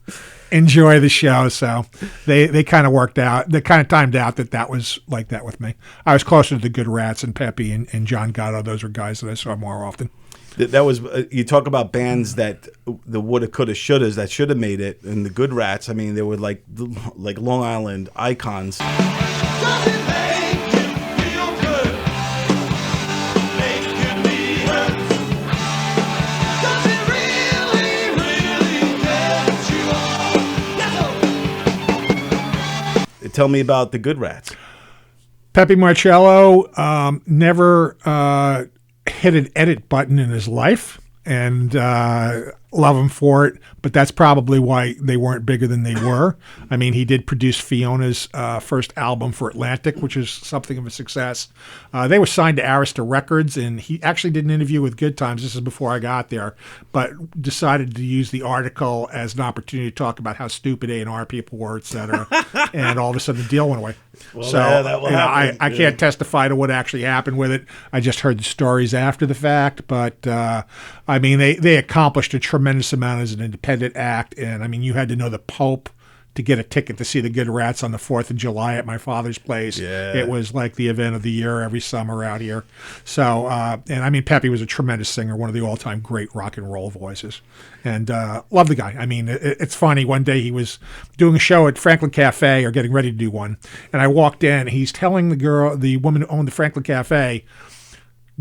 Enjoy the show. So they kind of worked out. They kind of timed out that was like that with me. I was closer to the Good Rats and Peppy and John Gatto. Those were guys that I saw more often. That was you talk about bands that the woulda, coulda, shouldas that should have made it, and the Good Rats. They were like Long Island icons. Tell me about the Good Rats. Pepe Marcello never hit an edit button in his life, and love him for it, but that's probably why they weren't bigger than they were. He did produce Fiona's first album for Atlantic, which is something of a success. They were signed to Arista Records, and he actually did an interview with Good Times. This is before I got there, but decided to use the article as an opportunity to talk about how stupid A&R people were, et cetera. And all of a sudden the deal went away. Well, so that will happen. I can't testify to what actually happened with it. I just heard the stories after the fact, but they accomplished a tremendous amount as an independent act, and you had to know the Pope to get a ticket to see the Good Rats on the 4th of July at my father's place. Yeah. It was like the event of the year every summer out here. So, Pepe was a tremendous singer, one of the all-time great rock and roll voices, and love the guy. It's funny. One day he was doing a show at Franklin Cafe, or getting ready to do one, and I walked in. He's telling the woman who owned the Franklin Cafe,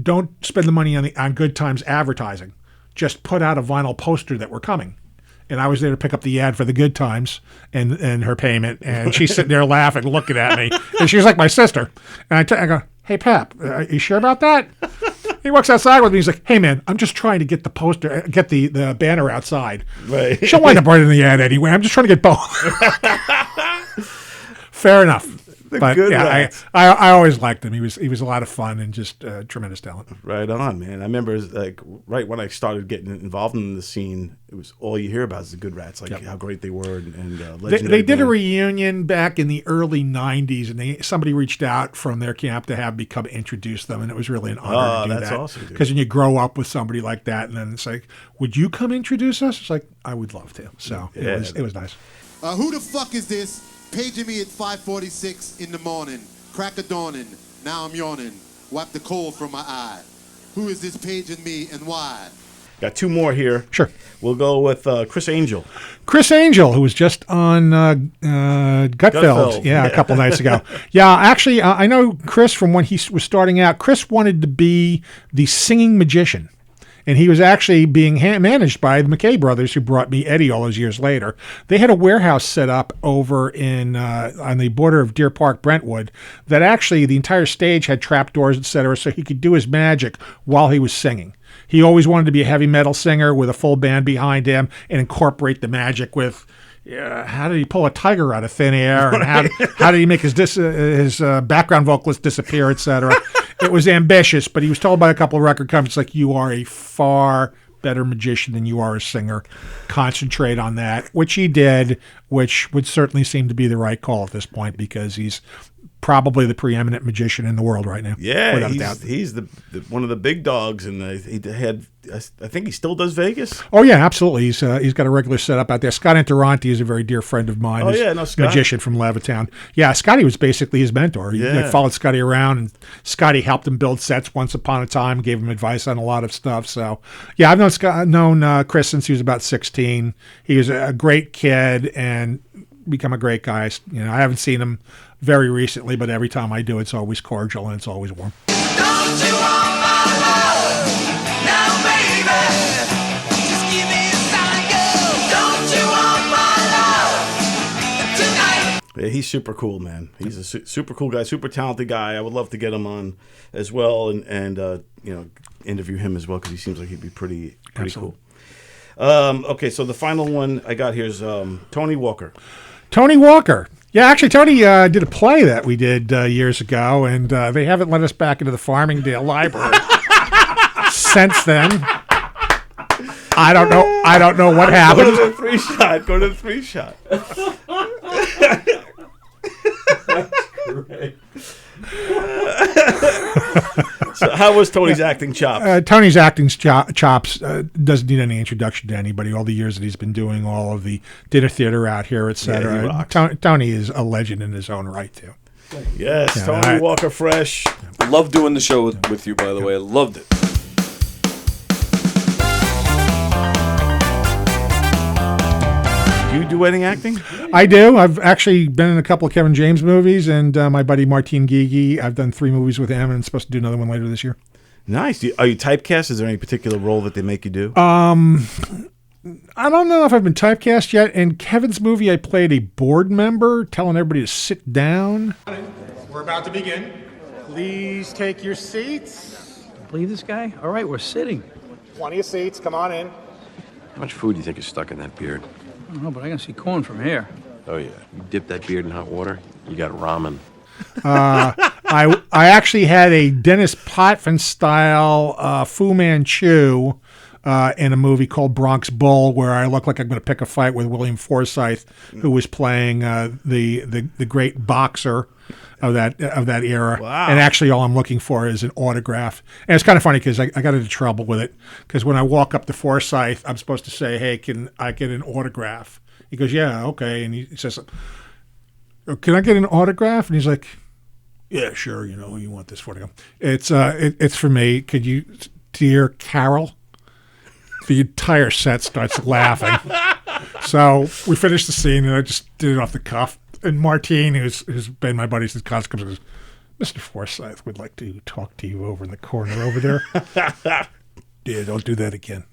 don't spend the money on Good Times advertising. Just put out a vinyl poster that we're coming. And I was there to pick up the ad for the Good Times and her payment. And she's sitting there laughing, looking at me. And she was like my sister. And I go, hey, Pep, are you sure about that? He walks outside with me. He's like, hey, man, I'm just trying to get the poster, get the banner outside. Right. She'll wind up writing the ad anyway. I'm just trying to get both. Fair enough. But yeah, I always liked him. He was a lot of fun and just tremendous talent. Right on, man. I remember right when I started getting involved in the scene, it was all you hear about is the Good Rats, how great they were and legendary. They did a reunion back in the early '90s, and somebody reached out from their camp to have me come introduce them, and it was really an honor to do that. That's awesome. Because when you grow up with somebody like that, and then it's like, would you come introduce us? It's like, I would love to. So it was nice. Who the fuck is this? Paging me at 5:46 in the morning, crack of dawning, now I'm yawning, wipe the coal from my eye. Who is this paging me and why? Got two more here. Sure. We'll go with Chris Angel. Chris Angel, who was just on Gutfeld, a couple nights ago. Yeah, actually, I know Chris from when he was starting out. Chris wanted to be the singing magician. And he was actually being managed by the McKay brothers, who brought me Eddie all those years later. They had a warehouse set up over in on the border of Deer Park, Brentwood, that actually the entire stage had trapdoors, etc., so he could do his magic while he was singing. He always wanted to be a heavy metal singer with a full band behind him and incorporate the magic with how did he pull a tiger out of thin air, and how did he make his background vocalist disappear, etc. It was ambitious, but he was told by a couple of record companies, like, you are a far better magician than you are a singer. Concentrate on that, which he did, which would certainly seem to be the right call at this point, because he's probably the preeminent magician in the world right now. Yeah, without a doubt. he's the one of the big dogs, and he had. I think he still does Vegas. Oh yeah, absolutely. He's got a regular setup out there. Scott Interranti is a very dear friend of mine. Oh He's yeah, no, Scott. magician from Levittown. Yeah, Scotty was basically his mentor. He followed Scotty around, and Scotty helped him build sets once upon a time. Gave him advice on a lot of stuff. So yeah, I've known Chris since he was about 16. He was a great kid and become a great guy. You know, I haven't seen him very recently, but every time I do, it's always cordial and it's always warm. Don't you want my love? Now, baby, just give me a sign, girl. Don't you want my love tonight? Yeah, he's super cool, man. He's a super cool guy, super talented guy. I would love to get him on as well, and you know, interview him as well, because he seems like he'd be pretty cool. Okay, so the final one I got here is Tony Walker. Tony Walker. Yeah, actually, Tony did a play that we did years ago, and they haven't let us back into the Farmingdale Library since then. I don't know what happened. Go to the three shot. That's great. So how was Tony's acting chops? Tony's acting chops doesn't need any introduction to anybody. All the years that he's been doing all of the dinner theater out here, etc. Yeah, Tony is a legend in his own right, too. Yes, yeah, Tony Walker Fresh. Loved doing the show with you, by the way. I loved it. Do you do any acting? I do. I've actually been in a couple of Kevin James movies, and my buddy Martin Gigi, I've done 3 movies with him, and I'm supposed to do another one later this year. Nice. Are you typecast? Is there any particular role that they make you do? I don't know if I've been typecast yet. In Kevin's movie, I played a board member telling everybody to sit down. We're about to begin. Please take your seats. Believe this guy? All right, we're sitting. Plenty of seats. Come on in. How much food do you think is stuck in that beard? I don't know, but I can see corn from here. Oh, yeah. You dip that beard in hot water, you got ramen. I actually had a Dennis Potvin-style Fu Manchu in a movie called Bronx Bull, where I look like I'm going to pick a fight with William Forsythe, who was playing the great boxer of that era. Wow. And actually, all I'm looking for is an autograph. And it's kind of funny because I got into trouble with it, because when I walk up to Forsythe, I'm supposed to say, "Hey, can I get an autograph?" He goes, "Yeah, okay." And he says, "Can I get an autograph?" And he's like, "Yeah, sure. You know, you want this for you." It's for me. Could you, dear Carol? The entire set starts laughing. So we finished the scene, and I just did it off the cuff. And Martine, who's been my buddy since college, comes and goes, "Mr. Forsythe would like to talk to you over in the corner over there." Yeah, don't do that again.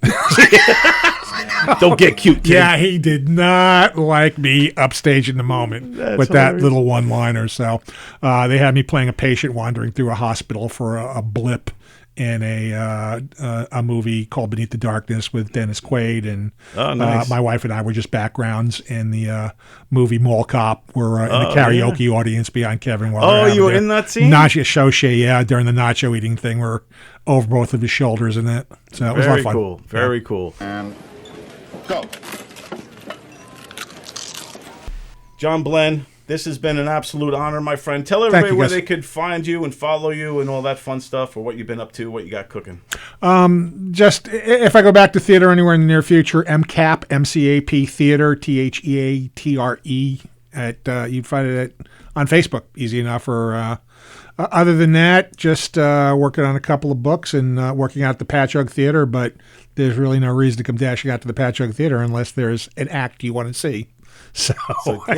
Don't get cute, kid. Yeah, he did not like me upstage in the moment with that little one-liner. So they had me playing a patient wandering through a hospital for a blip in a movie called Beneath the Darkness with Dennis Quaid, and nice. My wife and I were just backgrounds in the movie Mall Cop. We're in the karaoke audience behind Kevin. While you were in that scene? Nacho Shoshi, yeah, during the nacho eating thing. We're over both of his shoulders in it. So it was a lot of fun. Cool. Very cool. And go. John Blenn, this has been an absolute honor, my friend. Tell everybody where they could find you and follow you and all that fun stuff, or what you've been up to, what you got cooking. Just if I go back to theater anywhere in the near future, MCAP, M-C-A-P Theater, Theatre. You'd find it on Facebook, easy enough. Or other than that, just working on a couple of books and working out at the Patchogue Theater. But there's really no reason to come dashing out to the Patchogue Theater unless there's an act you want to see. So I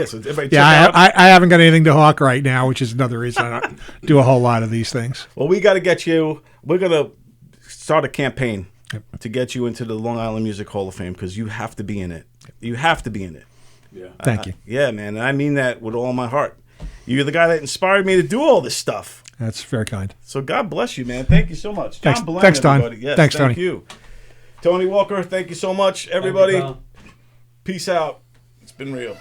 haven't got anything to hawk right now, which is another reason I don't do a whole lot of these things. Well, we got to get you. We're gonna start a campaign to get you into the Long Island Music Hall of Fame, because you have to be in it. You have to be in it. Yeah. Thank you. Yeah, man, and I mean that with all my heart. You're the guy that inspired me to do all this stuff. That's very kind. So God bless you, man. Thank you so much. Thanks, John Blenn, thanks, Don. everybody. Yes, thanks, thank Tony. you. Tony Walker, thank you so much, everybody. Peace out. It's been real.